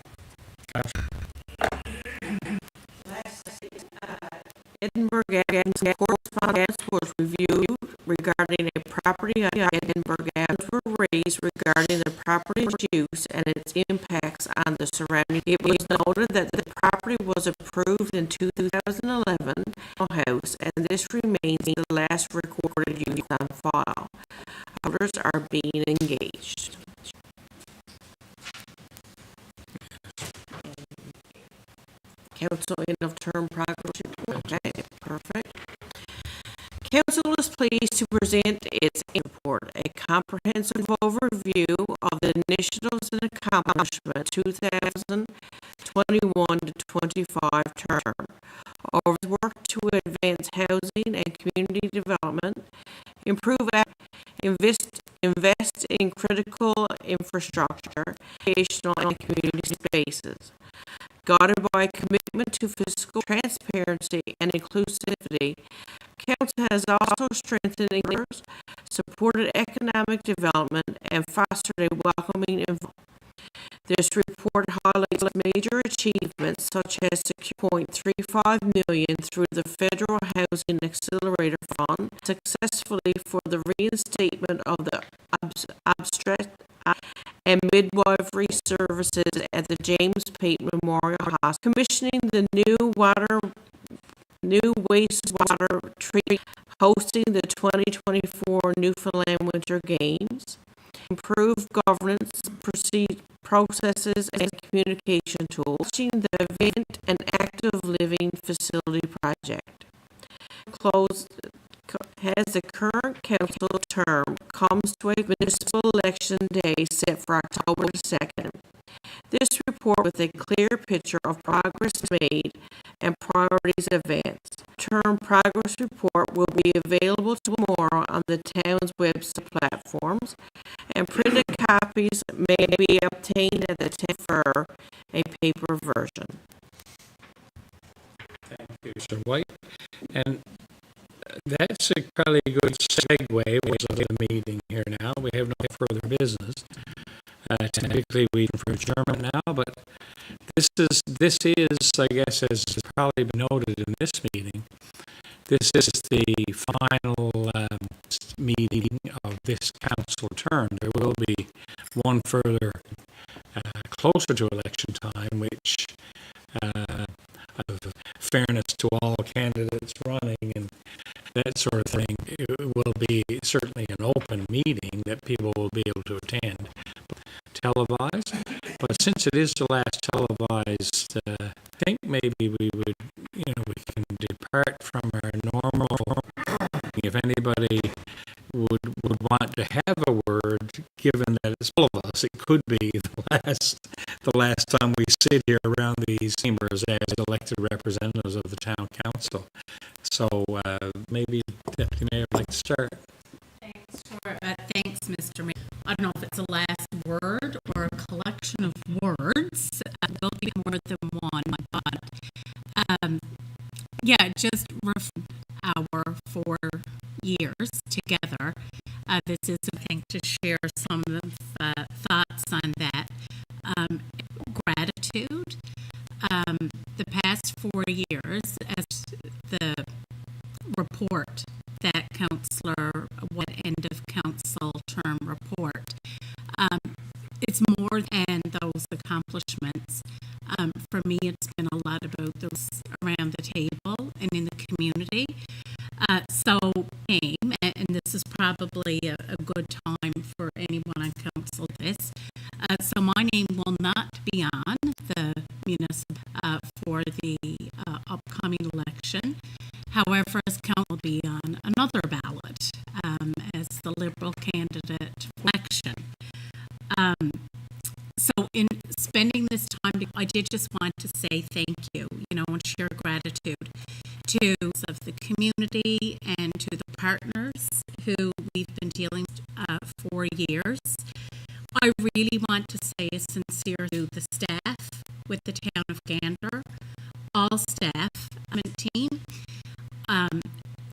Edinburgh Avenue correspondence was reviewed regarding a property on Edinburgh Avenue were raised regarding the property's use and its impacts on the surrounding. It was noted that the property was approved in 2011 house, and this remains the last recorded use on file. Others are being engaged. Council end of term progress report. Okay, perfect. Council is pleased to present its report, a comprehensive overview of the initiatives and accomplishments 2021 to 25 term. Over the work to advance housing and community development, invest in critical infrastructure, educational and community spaces. Guided by a commitment to fiscal transparency and inclusivity, Council has also strengthened engineers, supported economic development, and fostered a welcoming environment. This report highlights major achievements such as securing $0.35 million through the Federal Housing Accelerator Fund, successfully for the reinstatement of the obstetric and midwifery services at the James Payton Memorial Hospital, commissioning the new wastewater treatment, hosting the 2024 Newfoundland Winter Games, improve governance processes and communication tools, launching the Event and Active Living Facility Project. As the current council term comes to a municipal election day set for October 2nd. This report with a clear picture of progress made and priorities advanced. Term progress report will be available tomorrow on the town's website platforms, and printed copies may be obtained at the town for a paper version. Thank you, Mr. White. And that's probably a good segue of the meeting here now. We have no further business. Typically we for adjournment now, but this is, I guess, as has probably been noted in this meeting, this is the final meeting of this council term. There will be one further closer to election time, which of fairness to all candidates running and that sort of thing, it will be certainly an open meeting that people will be able to attend, televised. But since it is the last televised, I think maybe we would, we can depart from our normal. If anybody would want to have a word, given that it's all of us, it could be the last time we sit here around these chambers as elected representatives of the town council. So maybe Deputy Mayor would like to start. Thanks, Mr. Mayor. I don't know if it's a last word or a collection of words. It will be more than one, but yeah, just our 4 years together. This is, I think, to share some of thoughts on that. Gratitude. The past 4 years, as the report that Councillor, what end of council term report, it's more than those accomplishments. For me, it's been a lot about those around the table and in the community. So, and this is probably a good time for anyone on council this. So my name will not be on the municipal for the upcoming election. However, as council will be on another ballot as the Liberal candidate for election. So in spending this time, I did just want to say thank you, and share gratitude to of the community and to the partners who we've been dealing with for years. I really want to say a sincere to the staff with the town of Gander, all staff, team.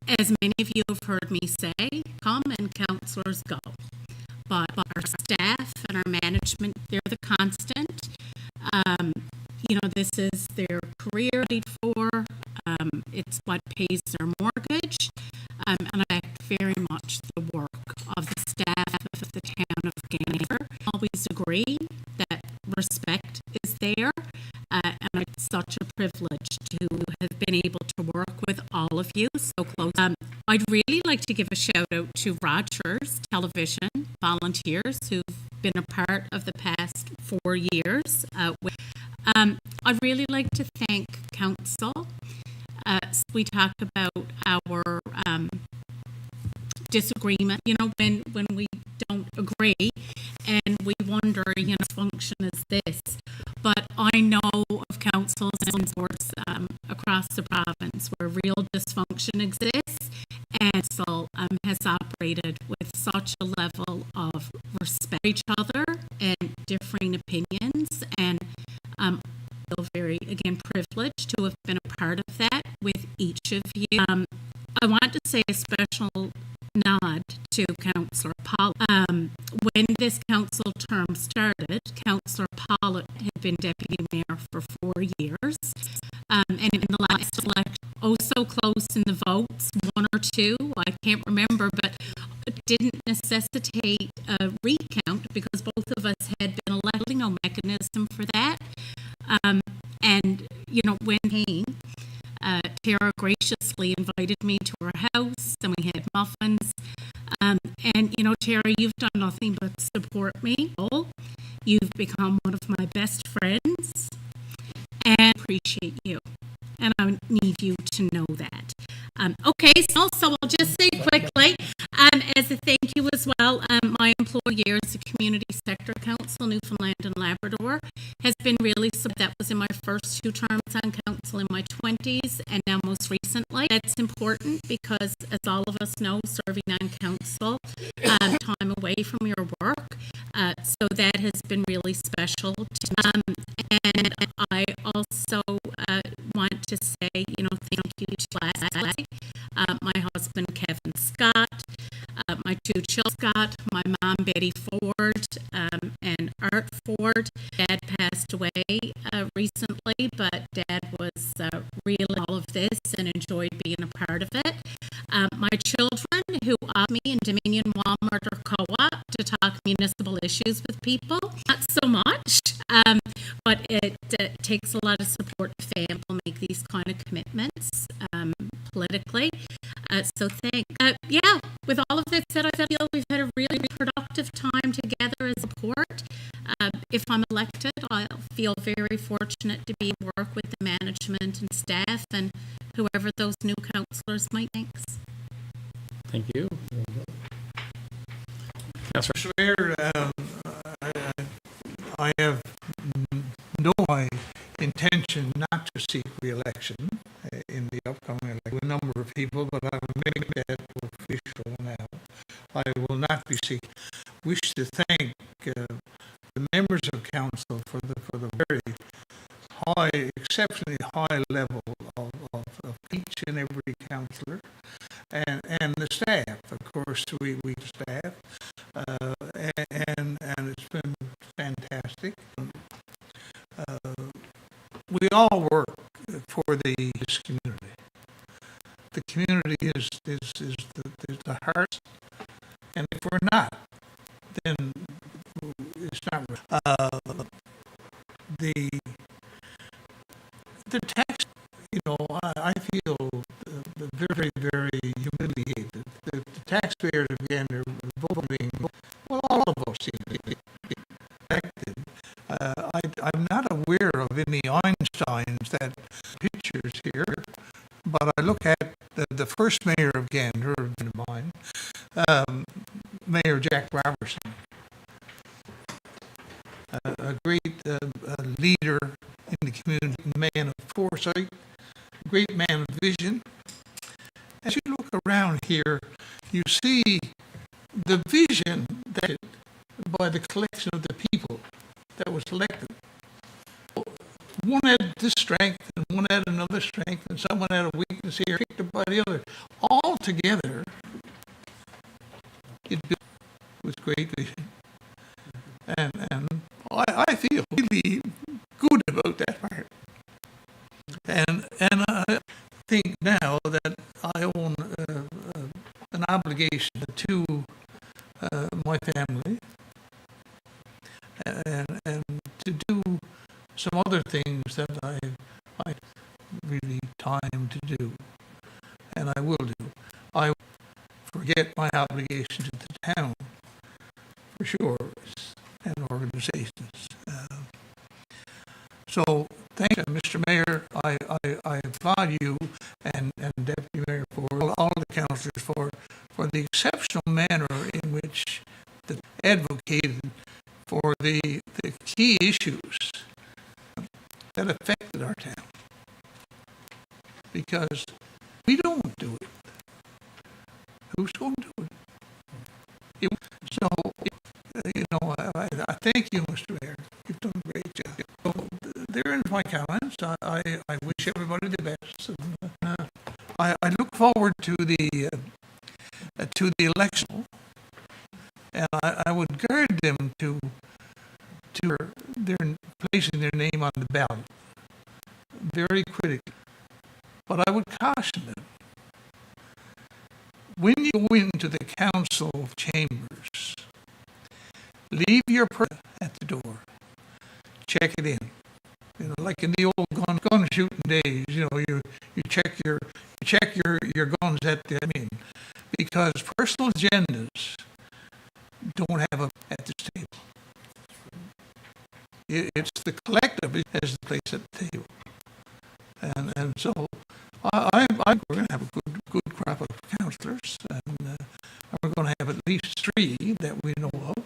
As many of you have heard me say, come and councillors go. But our staff and our management, they're the constant. This is their career for. It's what pays their mortgage. And I very much the work of the staff of the town of Gander. Always agree that respect is there. And it's such a privilege to have been able to work with all of you so close. I'd really like to give a shout out to Rogers Television volunteers who've been a part of the past 4 years. I'd really like to thank council. We talk about our disagreement, when we don't agree and we wonder, function is this. But I know of councils and boards across the province where real dysfunction exists, and so has operated with such a level of respect for each other and differing opinions, and I feel very, again, privileged to have been a part of that with each of you. I want to say a special nod to Councillor Pollitt. When this council term started, Councillor Pollitt had been deputy mayor for 4 years. And in the last election, so close in the votes, 1 or 2, I can't remember, but it didn't necessitate a recount because both of us had been elected, no mechanism for that. And, when he Tara graciously invited me to her house, and we had muffins. And, Tara, you've done nothing but support me. You've become one of my best friends, and I appreciate you. And I need you to know that. Okay, so I'll just say quickly, as a thank you as well, my employer as a community sector council, Newfoundland and Labrador, has been really, so that was in my first 2 terms on council in my 20s, and now most recently. That's important because, as all of us know, serving on council, time away from your work, so that has been really special. And I also want to say, thank you to lastly, my husband Kevin Scott, my 2 children Scott, my mom Betty Ford, and Art Ford. Dad passed away recently, but Dad was really all of this and enjoyed being a part of it. My children who opt me in Dominion, Walmart, or Co-op to talk municipal issues with people. Not so much, but it takes a lot of support to family to make these kind of commitments politically. So with all of this said, I feel we've had a really productive time together as a board. If I'm elected, I'll feel very fortunate to be work with the management and staff and whoever those new councillors might. Thanks. Thank you. Mr. Mayor, I have no intention not to seek re-election in the upcoming election. A number of people, but I will make that official now. I will not be seeking. wish to thank the members of council for the very high, exceptionally high level of each and every councillor, and the staff. Of course, we staff, and it's been fantastic. We all work for this community. The community is the heart, and if we're not, then it's not. The tax, I feel very, very humiliated. The taxpayers of Gander voting, well, all of us seem to be affected. I'm not aware of any Einsteins that pictures here, but I look at the first mayor of Gander, mine, Mayor Jack Robertson, a great leader in the community, man of foresight, great man of vision. As you look around here, you see the vision that by the collection of the people that was elected. One had this strength, and one had another strength, and someone had a weakness here, picked up by the other. All together, it built with great vision. And I feel really good about that part. And I think now that I own an obligation to my family and to do some other things that I really time to do, and I will do. I forget my obligation to the town, for sure, and organizations. So, thank you, Mr. Mayor. I applaud you and Deputy Mayor for all the councillors for the exceptional manner in which they advocated for the key issues that affected our town. Because we don't do it. Who's going to do it? I thank you, Mr. Mayor. You've done a great job. So, there ends my comments. I wish everybody the best. And, I look forward to the election, and I would guard them to their placing their name on the ballot very critically. But I would caution them, when you go into the council chambers, leave your purse at the door. Check it in. Like in the old gun shooting days, you check your guns at the because personal agendas don't have a at this table. It's the collective that has the place at the table, and so we're going to have a good crop of councillors, and we're going to have at least 3 that we know of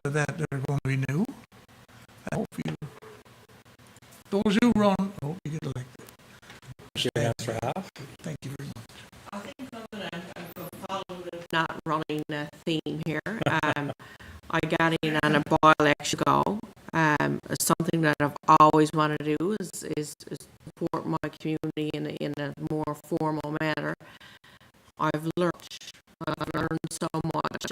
that are going to be new. I hope those who run, I hope you get elected. Thank you very much. I think I'm going to follow the not running theme here. I got in on a by-election ago. Something that I've always wanted to do is support my community in a more formal manner. I've learned so much,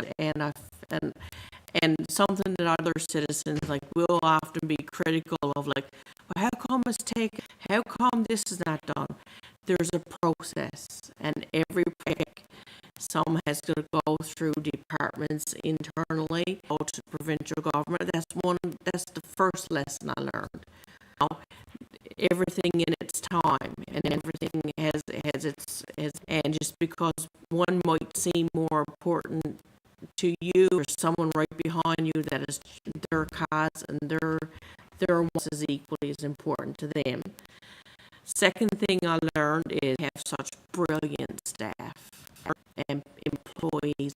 and something that other citizens will often be critical of, well, how come this is not done? There's a process, and every project, some has to go through departments internally, go to provincial government. That's the first lesson I learned. Everything in its time, and everything has its, and just because one might seem more important to you or someone right behind you, that is their cause and their wants is equally as important to them. Second thing I learned is have such brilliant staff and employees.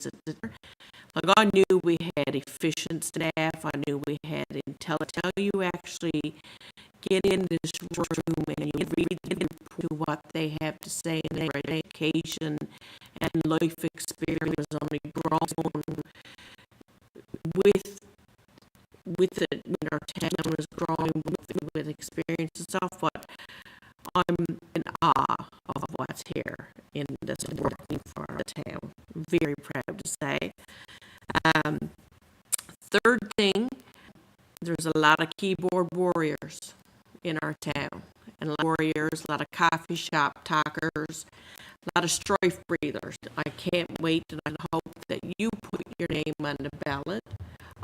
I knew we had efficient staff. I knew we had intelligent. You actually get in this room and you read to what they have to say, and their education and life experience only grown growing with experience and stuff, but I'm in awe of what's here in this working for our town. I'm very proud to say. Third thing, there's a lot of keyboard warriors in our town. And a lot of warriors, a lot of coffee shop talkers, a lot of strife breathers. I can't wait, and I hope that you put your name on the ballot.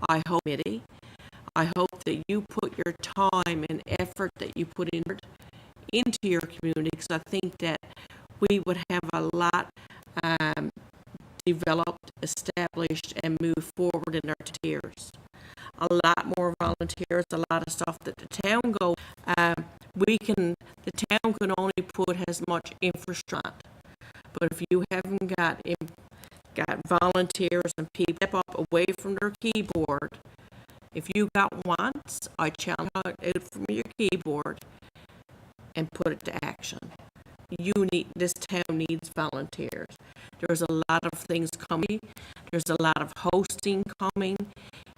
I hope, committee, I hope that you put your time and effort that you put into your community, because I think that we would have a lot developed, established, and move forward in our tiers. A lot more volunteers, a lot of stuff that the town go. The town can only put as much infrastructure, but if you haven't got volunteers and people step up away from their keyboard, if you got wants, I challenge you out from your keyboard and put it to action. This town needs volunteers. There's a lot of things coming. There's a lot of hosting coming,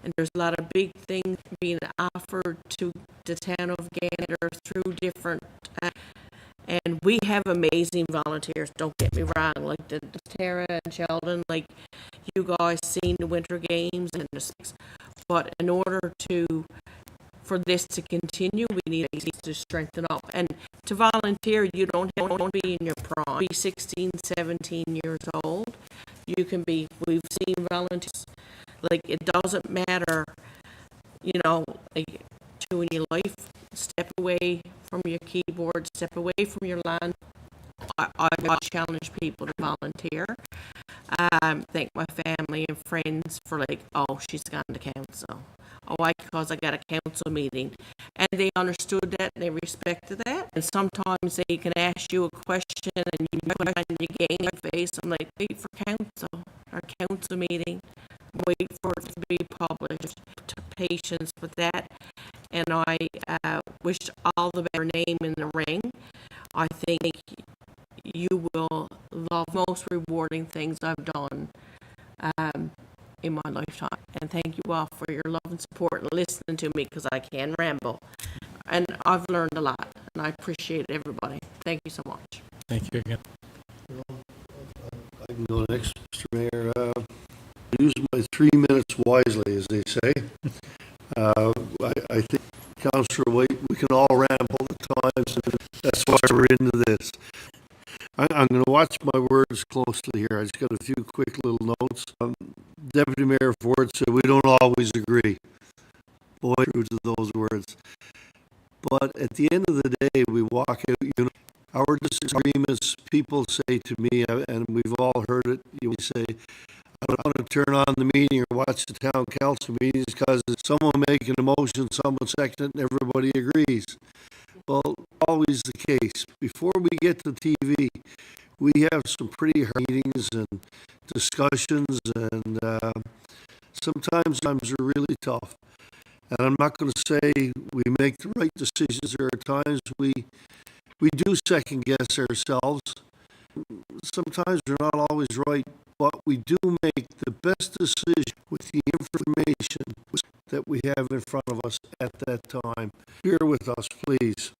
and there's a lot of big things being offered to the town of Gander through different. And we have amazing volunteers. Don't get me wrong, like the Tara and Sheldon, like you guys seen the Winter Games and but in order for this to continue, we need to strengthen up. And to volunteer, you don't have to be in your prime. Be 16, 17 years old. We've seen volunteers. Like, it doesn't matter, like, in your life, step away from your keyboard, step away from your land. I challenge people to volunteer. Thank my family and friends for she's gone to council. Because I got a council meeting. And they understood that, and they respected that. And sometimes they can ask you a question, and you gain your face. I'm like, wait for our council meeting. Wait for it to be published. Patience with that. And I wish all the better name in the ring. I think you will love most rewarding things I've done in my lifetime. And thank you all for your love and support and listening to me, because I can ramble. And I've learned a lot, and I appreciate everybody. Thank you so much. Thank you again. I can go next, Mr. Mayor. Use my 3 minutes wisely, as they say. I think, Councillor White, we can all ramble at times, and that's why we're into this. I'm going to watch my words closely here. I just got a few quick little notes. Deputy Mayor Ford said we don't always agree. Boy, true to those words. But at the end of the day, we walk out. Our disagreements, people say to me, and we've all heard it, you say, I don't want to turn on the meeting or watch the town council meetings because someone making a motion, someone second it, and everybody agrees. Well, always the case. Before we get to TV, we have some pretty hard meetings and discussions, and sometimes they're really tough. And I'm not going to say we make the right decisions. There are times we do second guess ourselves. Sometimes we're not always right, but we do make the best decision with the information that we have in front of us at that time. Bear with us, please.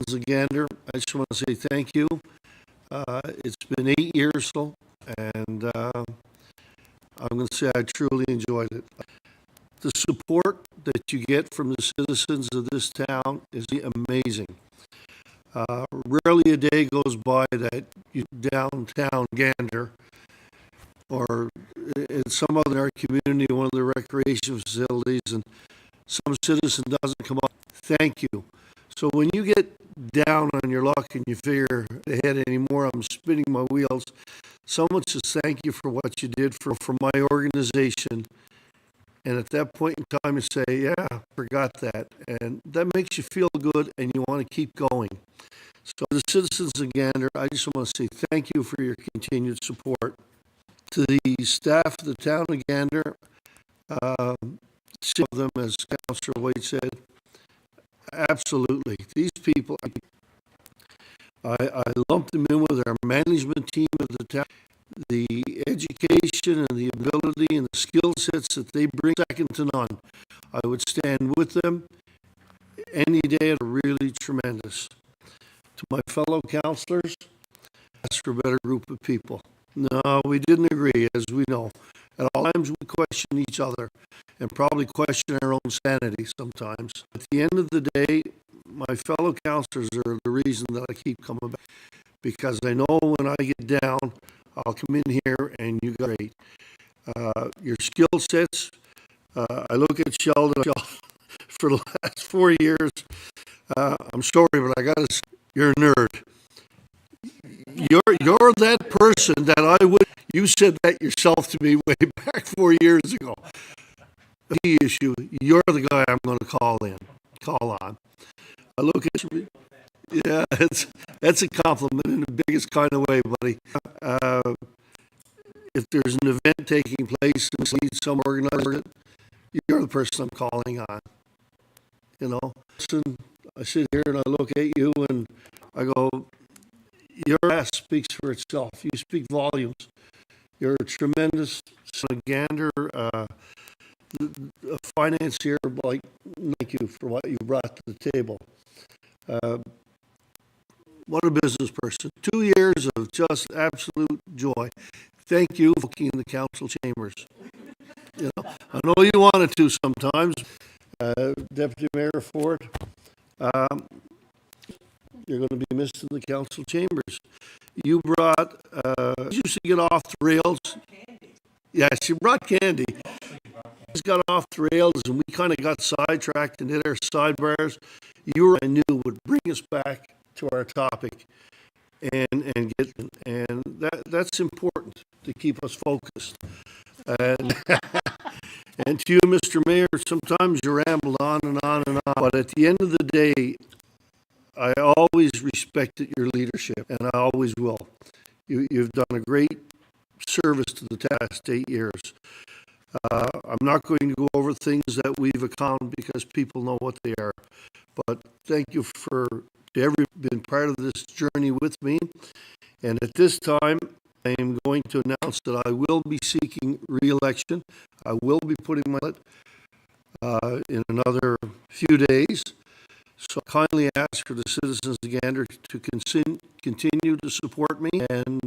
As a Gander, I just want to say thank you. It's been 8 years, and I'm going to say I truly enjoyed it. The support that you get from the citizens of this town is amazing. Rarely a day goes by that you downtown Gander or in some other community, one of the recreation facilities, and some citizen doesn't come up. Thank you. So when you get down on your luck and you figure ahead anymore, I'm spinning my wheels. Someone says thank you for what you did for my organization. And at that point in time, you say, yeah, forgot that. And that makes you feel good and you want to keep going. So the citizens of Gander, I just want to say thank you for your continued support. To the staff of the town of Gander, some of them, as Councillor White said, absolutely. These people, I lumped them in with our management team of the town. the education and the ability and the skill sets that they bring second to none. I would stand with them any day. Are really tremendous. To my fellow counselors, ask for a better group of people. No, we didn't agree, as we know. At all times, we question each other and probably question our own sanity sometimes. At the end of the day, my fellow counselors are the reason that I keep coming back, because I know when I get down, I'll come in here and you got great. Your skill sets, I look at Sheldon for the last 4 years. I'm sorry, but I gotta say, you're a nerd. You're that person that I would. You said that yourself to me way back 4 years ago. The issue. You're the guy I'm going to call on. I look at you. Yeah, that's a compliment in the biggest kind of way, buddy. If there's an event taking place and we need some organizer, you're the person I'm calling on. You know, listen, I sit here and I look at you and I go, your ass speaks for itself. You speak volumes. You're a tremendous son of Gander, a financier. Like, thank you for what you brought to the table. What a business person. 2 years of just absolute joy. Thank you for working in the council chambers. You know, I know you wanted to sometimes, Deputy Mayor Ford. You're going to be missed in the council chambers. You brought, you used to get off the rails. Yeah, she brought candy. She got off the rails and we kind of got sidetracked and did our sidebars. You were, I knew, would bring us back to our topic and that's important to keep us focused. And, and to you, Mr. Mayor, sometimes you rambled on and on and on, but at the end of the day, I always respected your leadership, and I always will. You've done a great service to the past 8 years. I'm not going to go over things that we've accounted because people know what they are. But thank you for been part of this journey with me. And at this time, I am going to announce that I will be seeking re-election. I will be putting my in another few days. So I kindly ask for the citizens of Gander to continue to support me, and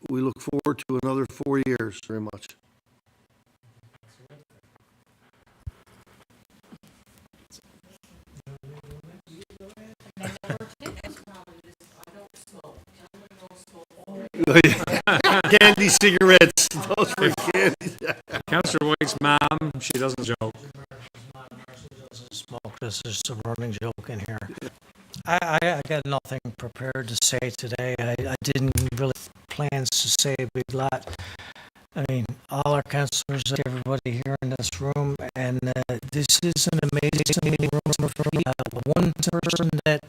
we look forward to another 4 years very much. Candy cigarettes. Those were candy. Councillor White's mom, she doesn't joke. Smoke. This is a running joke in here. I got nothing prepared to say today. I didn't really plans to say a big lot. I mean, all our councillors, everybody here in this room, and this is an amazing room for me. One person that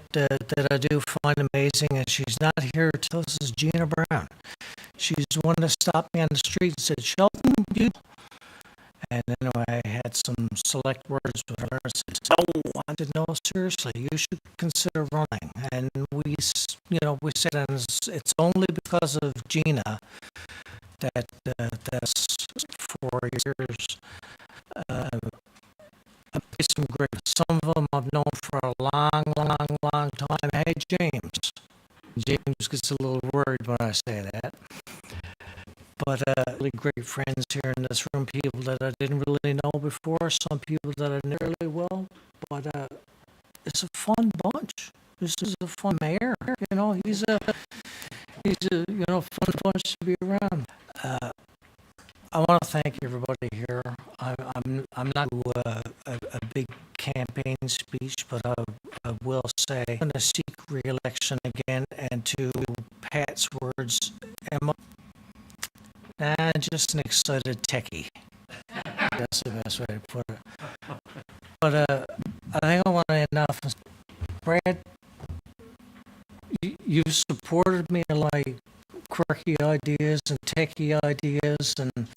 I do find amazing, and she's not here to tell us, is Gina Brown. She's the one that stopped me on the street and said, "Sheldon, you." And anyway, I had some select words with her. I said, "Oh, I said, no, seriously, you should consider running." And we said, and it's only because of Gina that that's 4 years. I've made some great. Some of them I've known for a long time. Hey, James gets a little worried when I say that. But really great friends here in this room, people that I didn't really know before, some people that I knew really well. But it's a fun bunch. This is a fun mayor. You know, he's a fun bunch to be around. I want to thank everybody here. I'm not a big campaign speech, but I will say I'm going to seek re-election again. And to Pat's words, Emma, just an excited techie. That's the best way to put it. But I think I want to end off. Brad, you've supported me in like quirky ideas and techie ideas and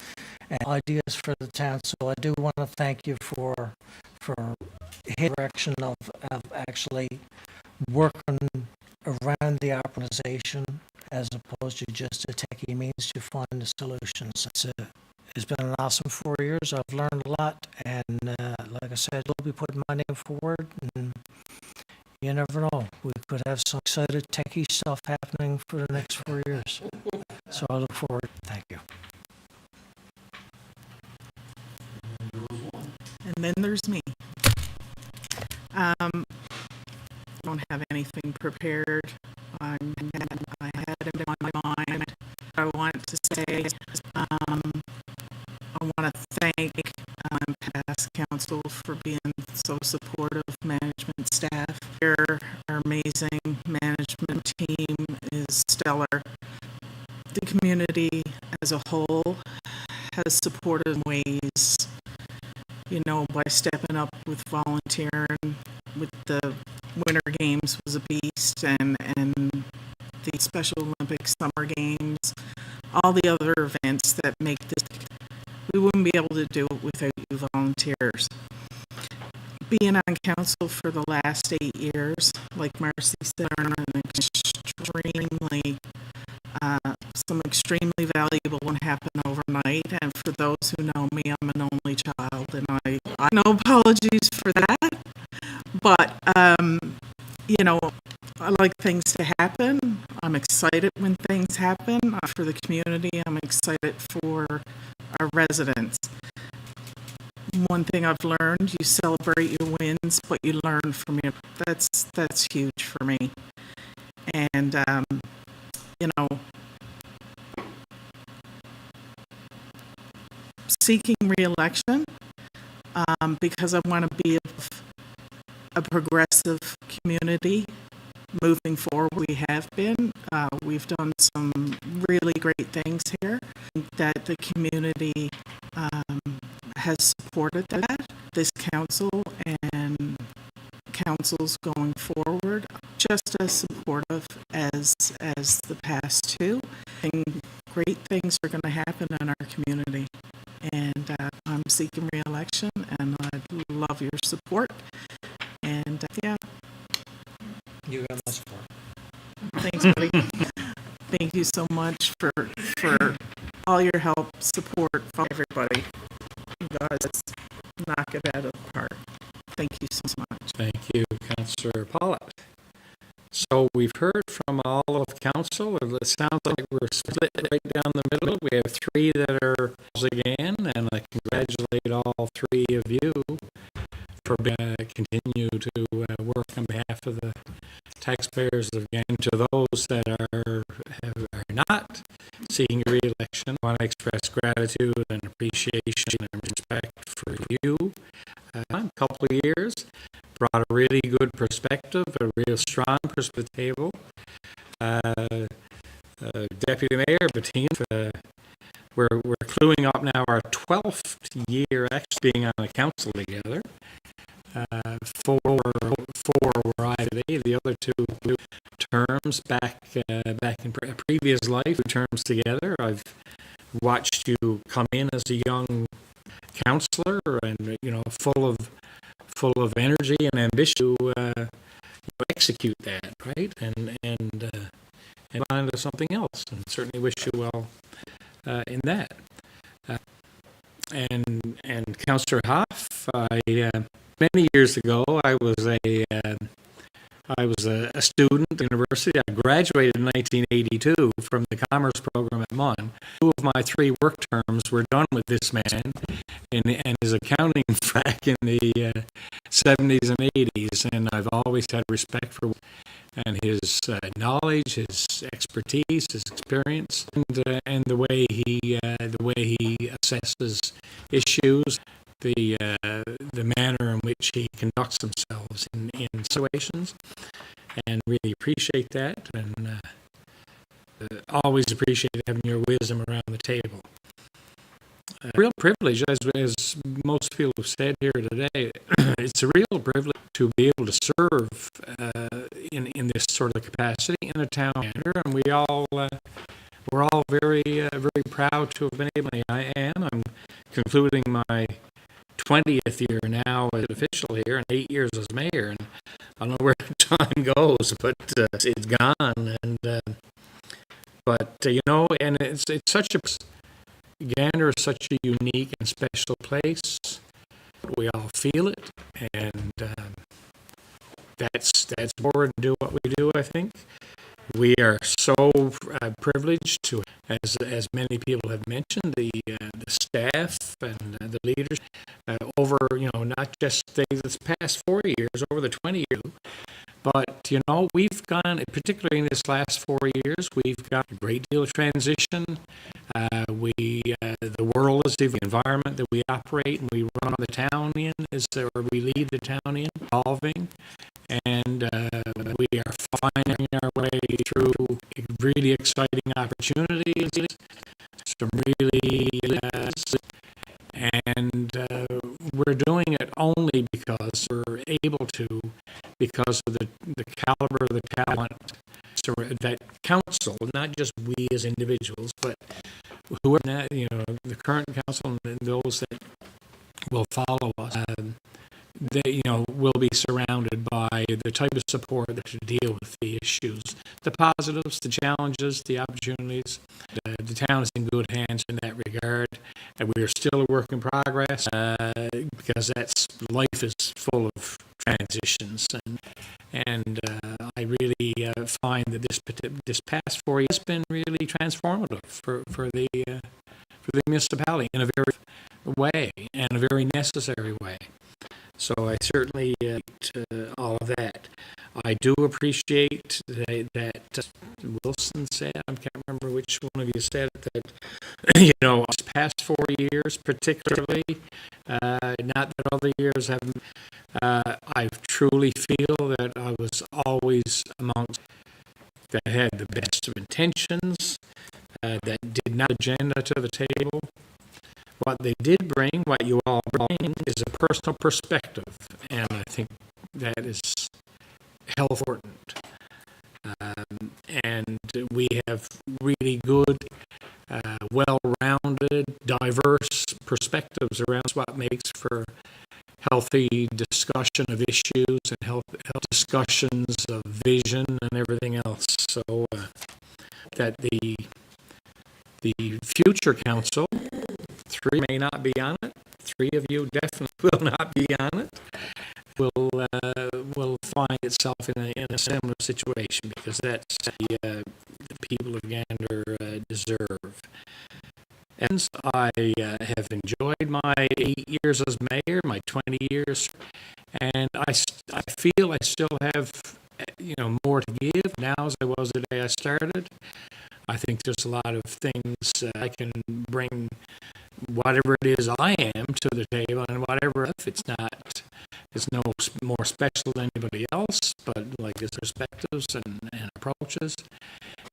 ideas for the town. So I do want to thank you for his direction of actually working around the organization as opposed to just a techie means to find the solutions. It's been an awesome 4 years. I've learned a lot, and like I said, I'll be putting my name forward, and you never know. We could have some excited techie stuff happening for the next 4 years. So I look forward. Thank you. And then there's me. Don't have anything prepared. I had it in my mind. I want to say, I want to thank past council for being so supportive. Management staff here are amazing. Management team is stellar. The community as a whole has supported in ways, you know, by stepping up with volunteering, with the Winter Games was a beast, and the Special Olympics, Summer Games, all the other events that make this, we wouldn't be able to do it without you volunteers. Being on council for the last 8 years, like Marcy said, an extremely, some extremely valuable one happened overnight, and for those who know me, I'm an only child, and I no apologies for that, but, you know, I like things to happen. I'm excited when things happen for the community. I'm excited for our residents. One thing I've learned, you celebrate your wins, but you learn from your, that's huge for me. And, you know, seeking re-election, because I want to be a progressive community moving forward. We have been. We've done some really great things here that the community has supported that. This council and councils going forward just as supportive as the past two. And great things are going to happen in our community. And I'm seeking re-election, and I'd love your support. And yeah. You got my support. Thanks, buddy. Thank you so much for all your help, support for everybody. You guys knock it out of the park. Thank you so much. Thank you, Councillor Pollitt. So we've heard from all of council. It sounds like we're split right down the middle. We have three that are again, and I congratulate all three of you for continue to work on behalf of the taxpayers of Gander. To those that are not seeking re-election, I want to express gratitude and appreciation and respect for you. A couple of years brought a really good perspective, a real strong perspective to the table. Deputy Mayor Bettina, we're cluing up now our 12th year actually being on the council together. Four were I today. The other two terms back in previous life, 2 terms together. I've watched you come in as a young councillor, and you know, full of energy and ambition to execute that, right, and find something else. And certainly wish you well in that. And Councillor Hoff, many years ago, I was a student at university. I graduated in 1982 from the commerce program at MUN. 2 of my 3 work terms were done with this man and his accounting back in the 70s and 80s, and I've always had respect for and his knowledge, his expertise, his experience, and the way he assesses issues. The manner in which he conducts himself in situations, and really appreciate that, and always appreciate having your wisdom around the table. Real privilege, as most people have said here today, it's a real privilege to be able to serve in this sort of capacity in a town, and we're all very very proud to have been able. I'm concluding my 20th year now as official here, and 8 years as mayor, and I don't know where time goes, but it's gone, and and it's such a Gander is such a unique and special place. We all feel it, and that's forward to do what we do. I think we are so privileged to, as many people have mentioned, the staff and the leaders over not just this past 4 years, over the 20 years. But, we've gone, particularly in this last 4 years, we've got a great deal of transition. The world is the environment that we operate and we run the town in, or we lead the town in, evolving. And we are finding our way through really exciting opportunities, some really, and we're doing it only because we're able to, because of the caliber of the talent that council, not just we as individuals, but whoever, the current council and those that will follow us, they, will be surrounded by the type of support that to deal with the issues, the positives, the challenges, the opportunities. The town is in good hands in that regard, and we are still a work in progress because life is full of transitions, and I really find that this past 4 years has been really transformative for the municipality in a very way and a very necessary way. So I certainly all of that. I do appreciate that Wilson said, I can't remember which one of you said it, that, this past 4 years particularly, not that other years haven't, I truly feel that I was always amongst that had the best of intentions, that did not agenda to the table. What they did bring, what you all bring, is a personal perspective, and I think that is important. And we have really good, well-rounded, diverse perspectives around what makes for healthy discussion of issues and health discussions of vision and everything else. So that the future council, 3 may not be on it, 3 of you definitely will not be on it, will find itself in a similar situation, because that's the people of Gander deserve. And I have enjoyed my 8 years as mayor, my 20 years, and I feel I still have more to give now as I was the day I started. I think there's a lot of things I can bring, whatever it is I am, to the table, and whatever, if it's no more special than anybody else, but like his perspectives and approaches.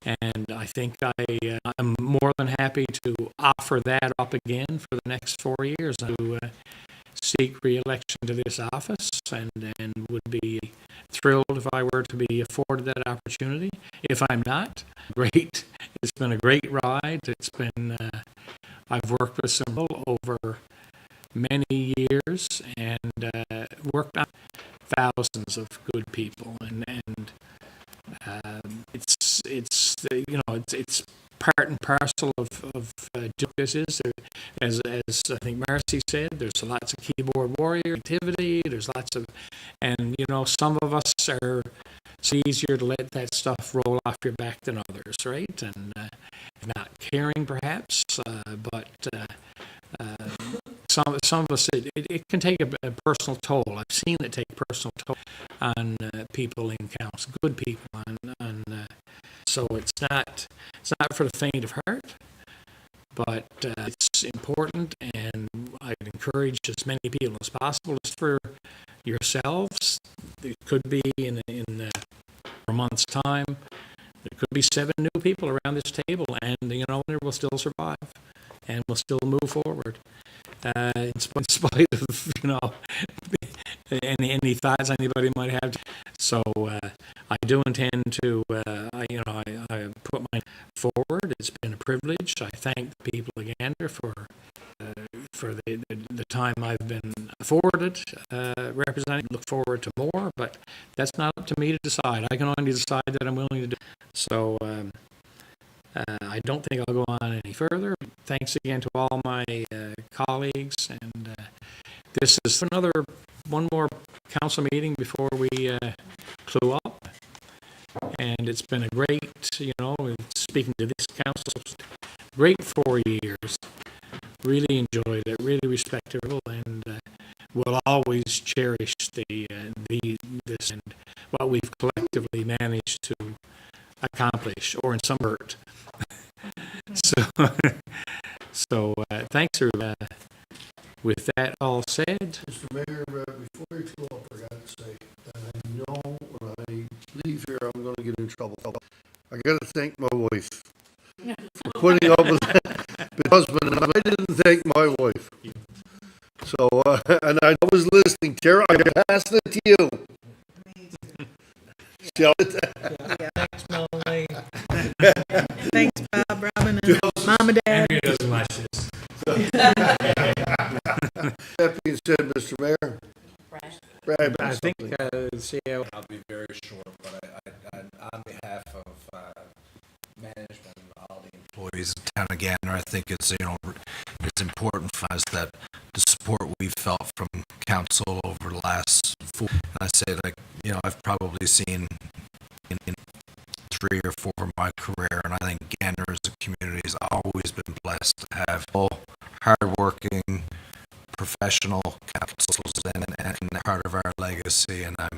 And I think I'm more than happy to offer that up again for the next 4 years, to seek re-election to this office, and would be thrilled if I were to be afforded that opportunity. If I'm not, great. It's been a great ride. It's been, I've worked with some people over many years, and worked on thousands of good people, and it's part and parcel of doing this. As I think Marcy said, there's lots of keyboard warrior activity. There's lots of, and some of us are, it's easier to let that stuff roll off your back than others, right? And not caring perhaps, but some of us, it can take a personal toll. I've seen it take personal toll on people in council, good people, so it's not for the faint of heart, but it's important, and I'd encourage as many people as possible. Just for yourselves, it could be in a month's time, there could be 7 new people around this table, and it will still survive, and we'll still move forward. In spite of any thoughts anybody might have. So I do intend to I put mine forward. It's been a privilege. I thank the people of Gander for the time I've been afforded representing. Look forward to more, but that's not up to me to decide. I can only decide that I'm willing to do. So I don't think I'll go on any further. Thanks again to all my colleagues, and this is one more council meeting before we clue up. And it's been a great, speaking to this council, great 4 years. Really enjoyed it, really respectable, and will always cherish this and what we've collectively managed to accomplish, or in some hurt. Thanks for with that all said. Mr. Mayor, before you go up, I got to say, that I know when I leave here, I'm gonna get in trouble. I gotta thank my wife for putting up with my husband, and I didn't thank my wife. So, and I was listening, Tara, I passed it to you. Shall it? Thanks, Molly. Thanks, Bob, Robin, and Mom and Dad. Andrea doesn't like this. That being said, Mr. Mayor. Brad, I think, I'll be very short, but I on behalf of management and all the employees of Town of Gander, I think it's important for us that the support we've felt from council over the last 4. And I say, I've probably seen in 3 or 4 of my career, and I think Gander as a community has always been blessed to have all hardworking, professional councils, and part of our legacy. And I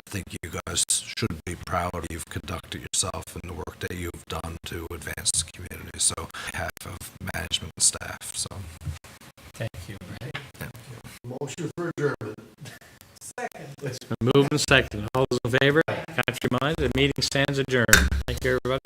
think you guys should be proud of you've conducted yourself and the work that you've done to advance the community. So, on behalf of management and staff. So, thank you, Brad. Motion for adjournment. It's been moved and seconded. All those in favor, country mind, the meeting stands adjourned. Thank you, everybody.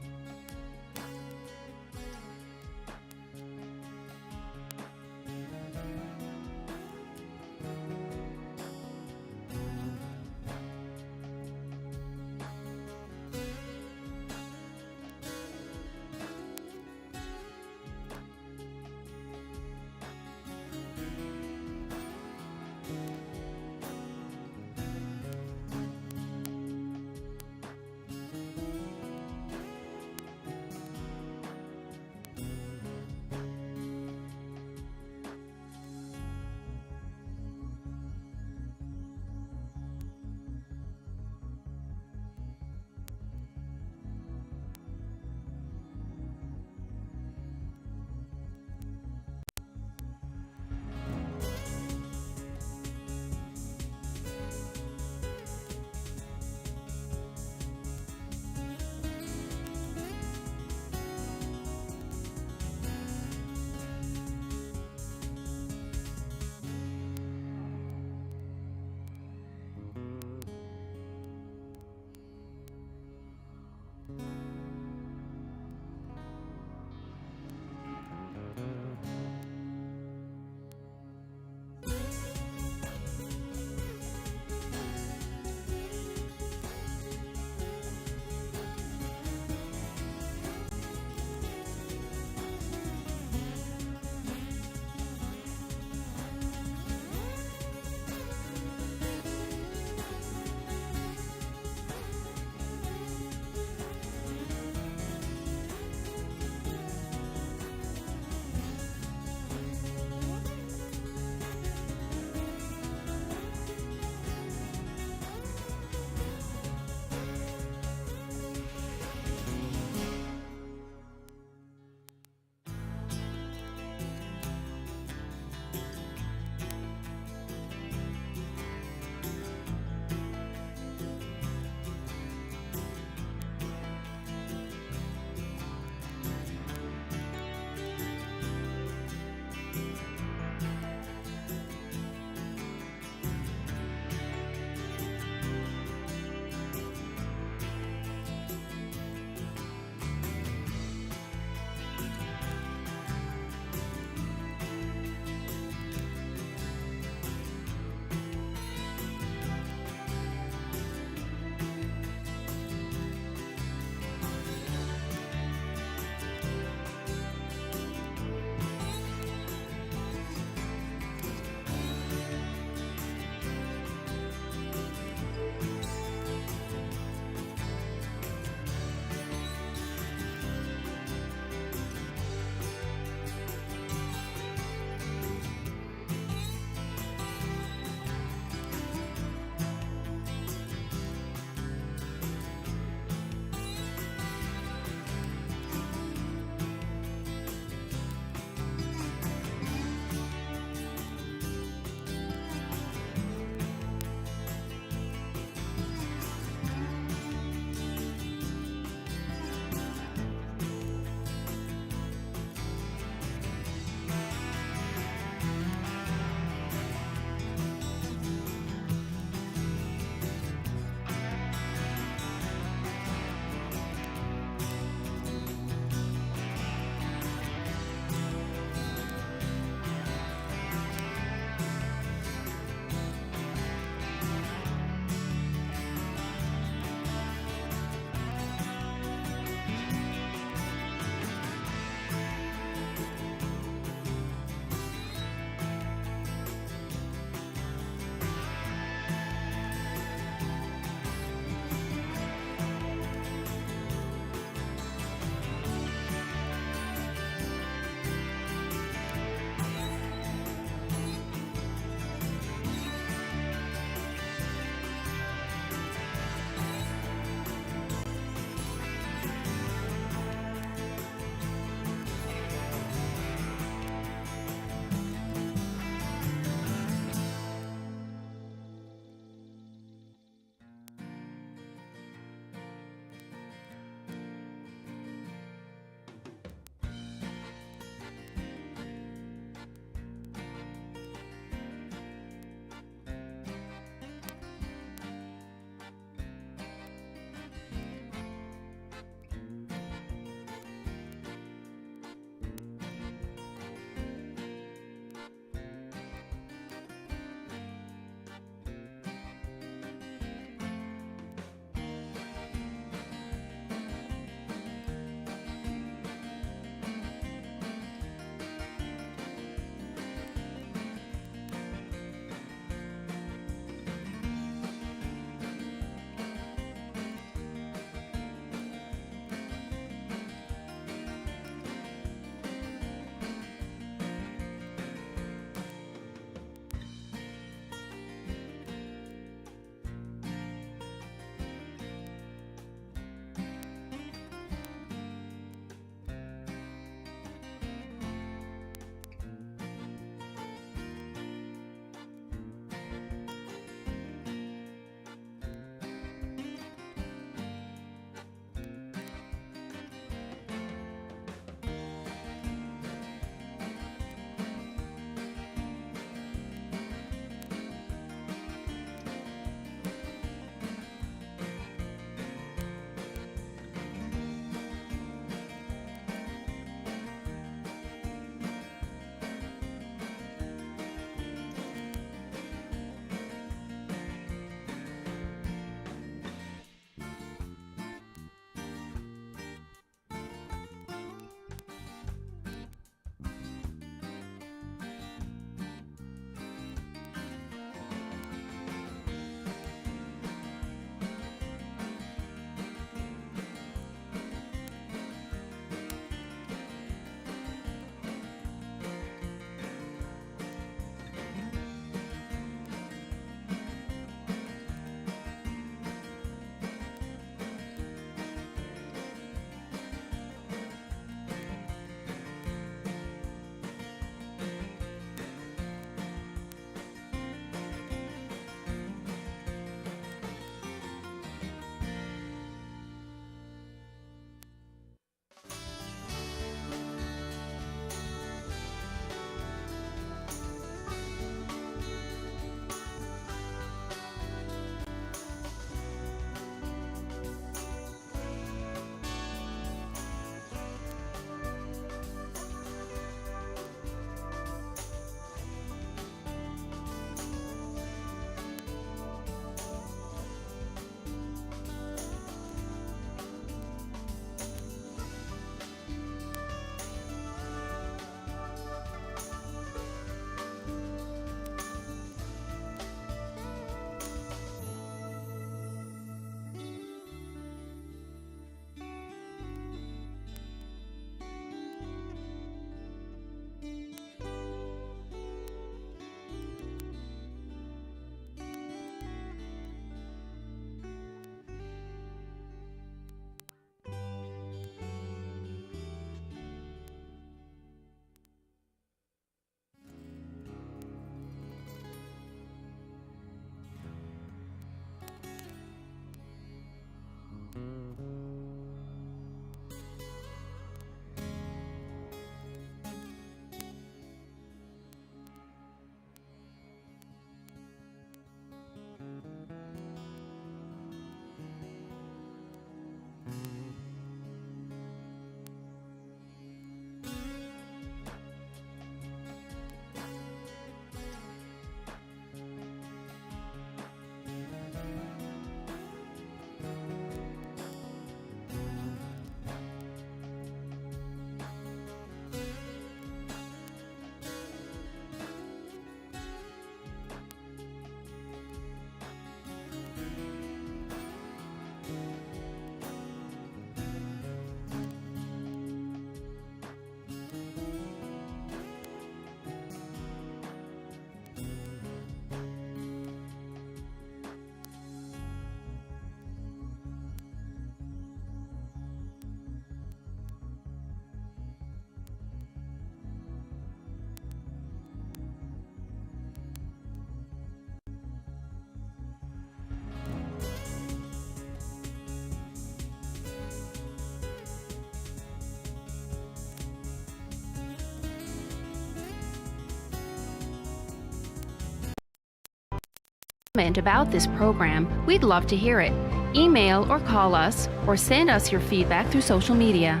About this program, we'd love to hear it. Email or call us or send us your feedback through social media.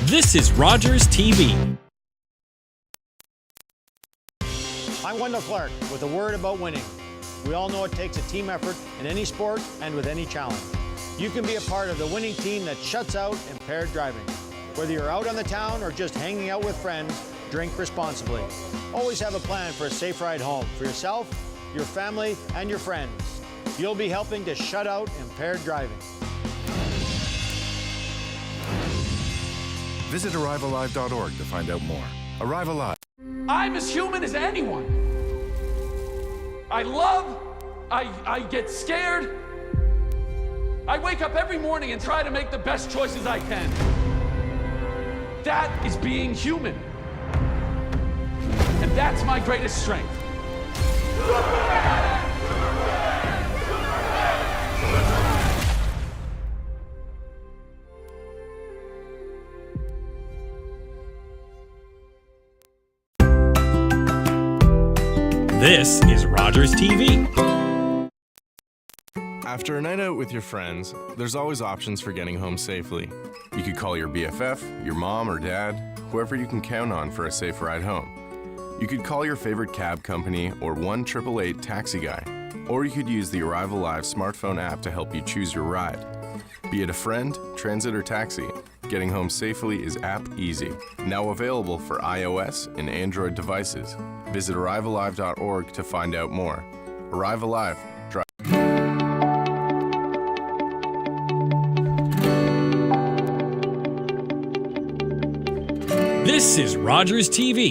This is Rogers TV. I'm Wendell Clark with a word about winning. We all know it takes a team effort in any sport and with any challenge. You can be a part of the winning team that shuts out impaired driving. Whether you're out on the town or just hanging out with friends, drink responsibly. Always have a plan for a safe ride home for yourself, your family, and your friends. You'll be helping to shut out impaired driving. Visit ArriveAlive.org to find out more. Arrive Alive. I'm as human as anyone. I love, I get scared. I wake up every morning and try to make the best choices I can. That is being human. And that's my greatest strength. This is Rogers TV. After a night out with your friends, there's always options for getting home safely. You could call your BFF, your mom or dad, whoever you can count on for a safe ride home. You could call your favorite cab company or 1-888 taxi guy, or you could use the Arrive Alive smartphone app to help you choose your ride. Be it a friend, transit, or taxi, getting home safely is app easy. Now available for iOS and Android devices. Visit ArriveAlive.org to find out more. Arrive Alive. Drive. This is Rogers TV.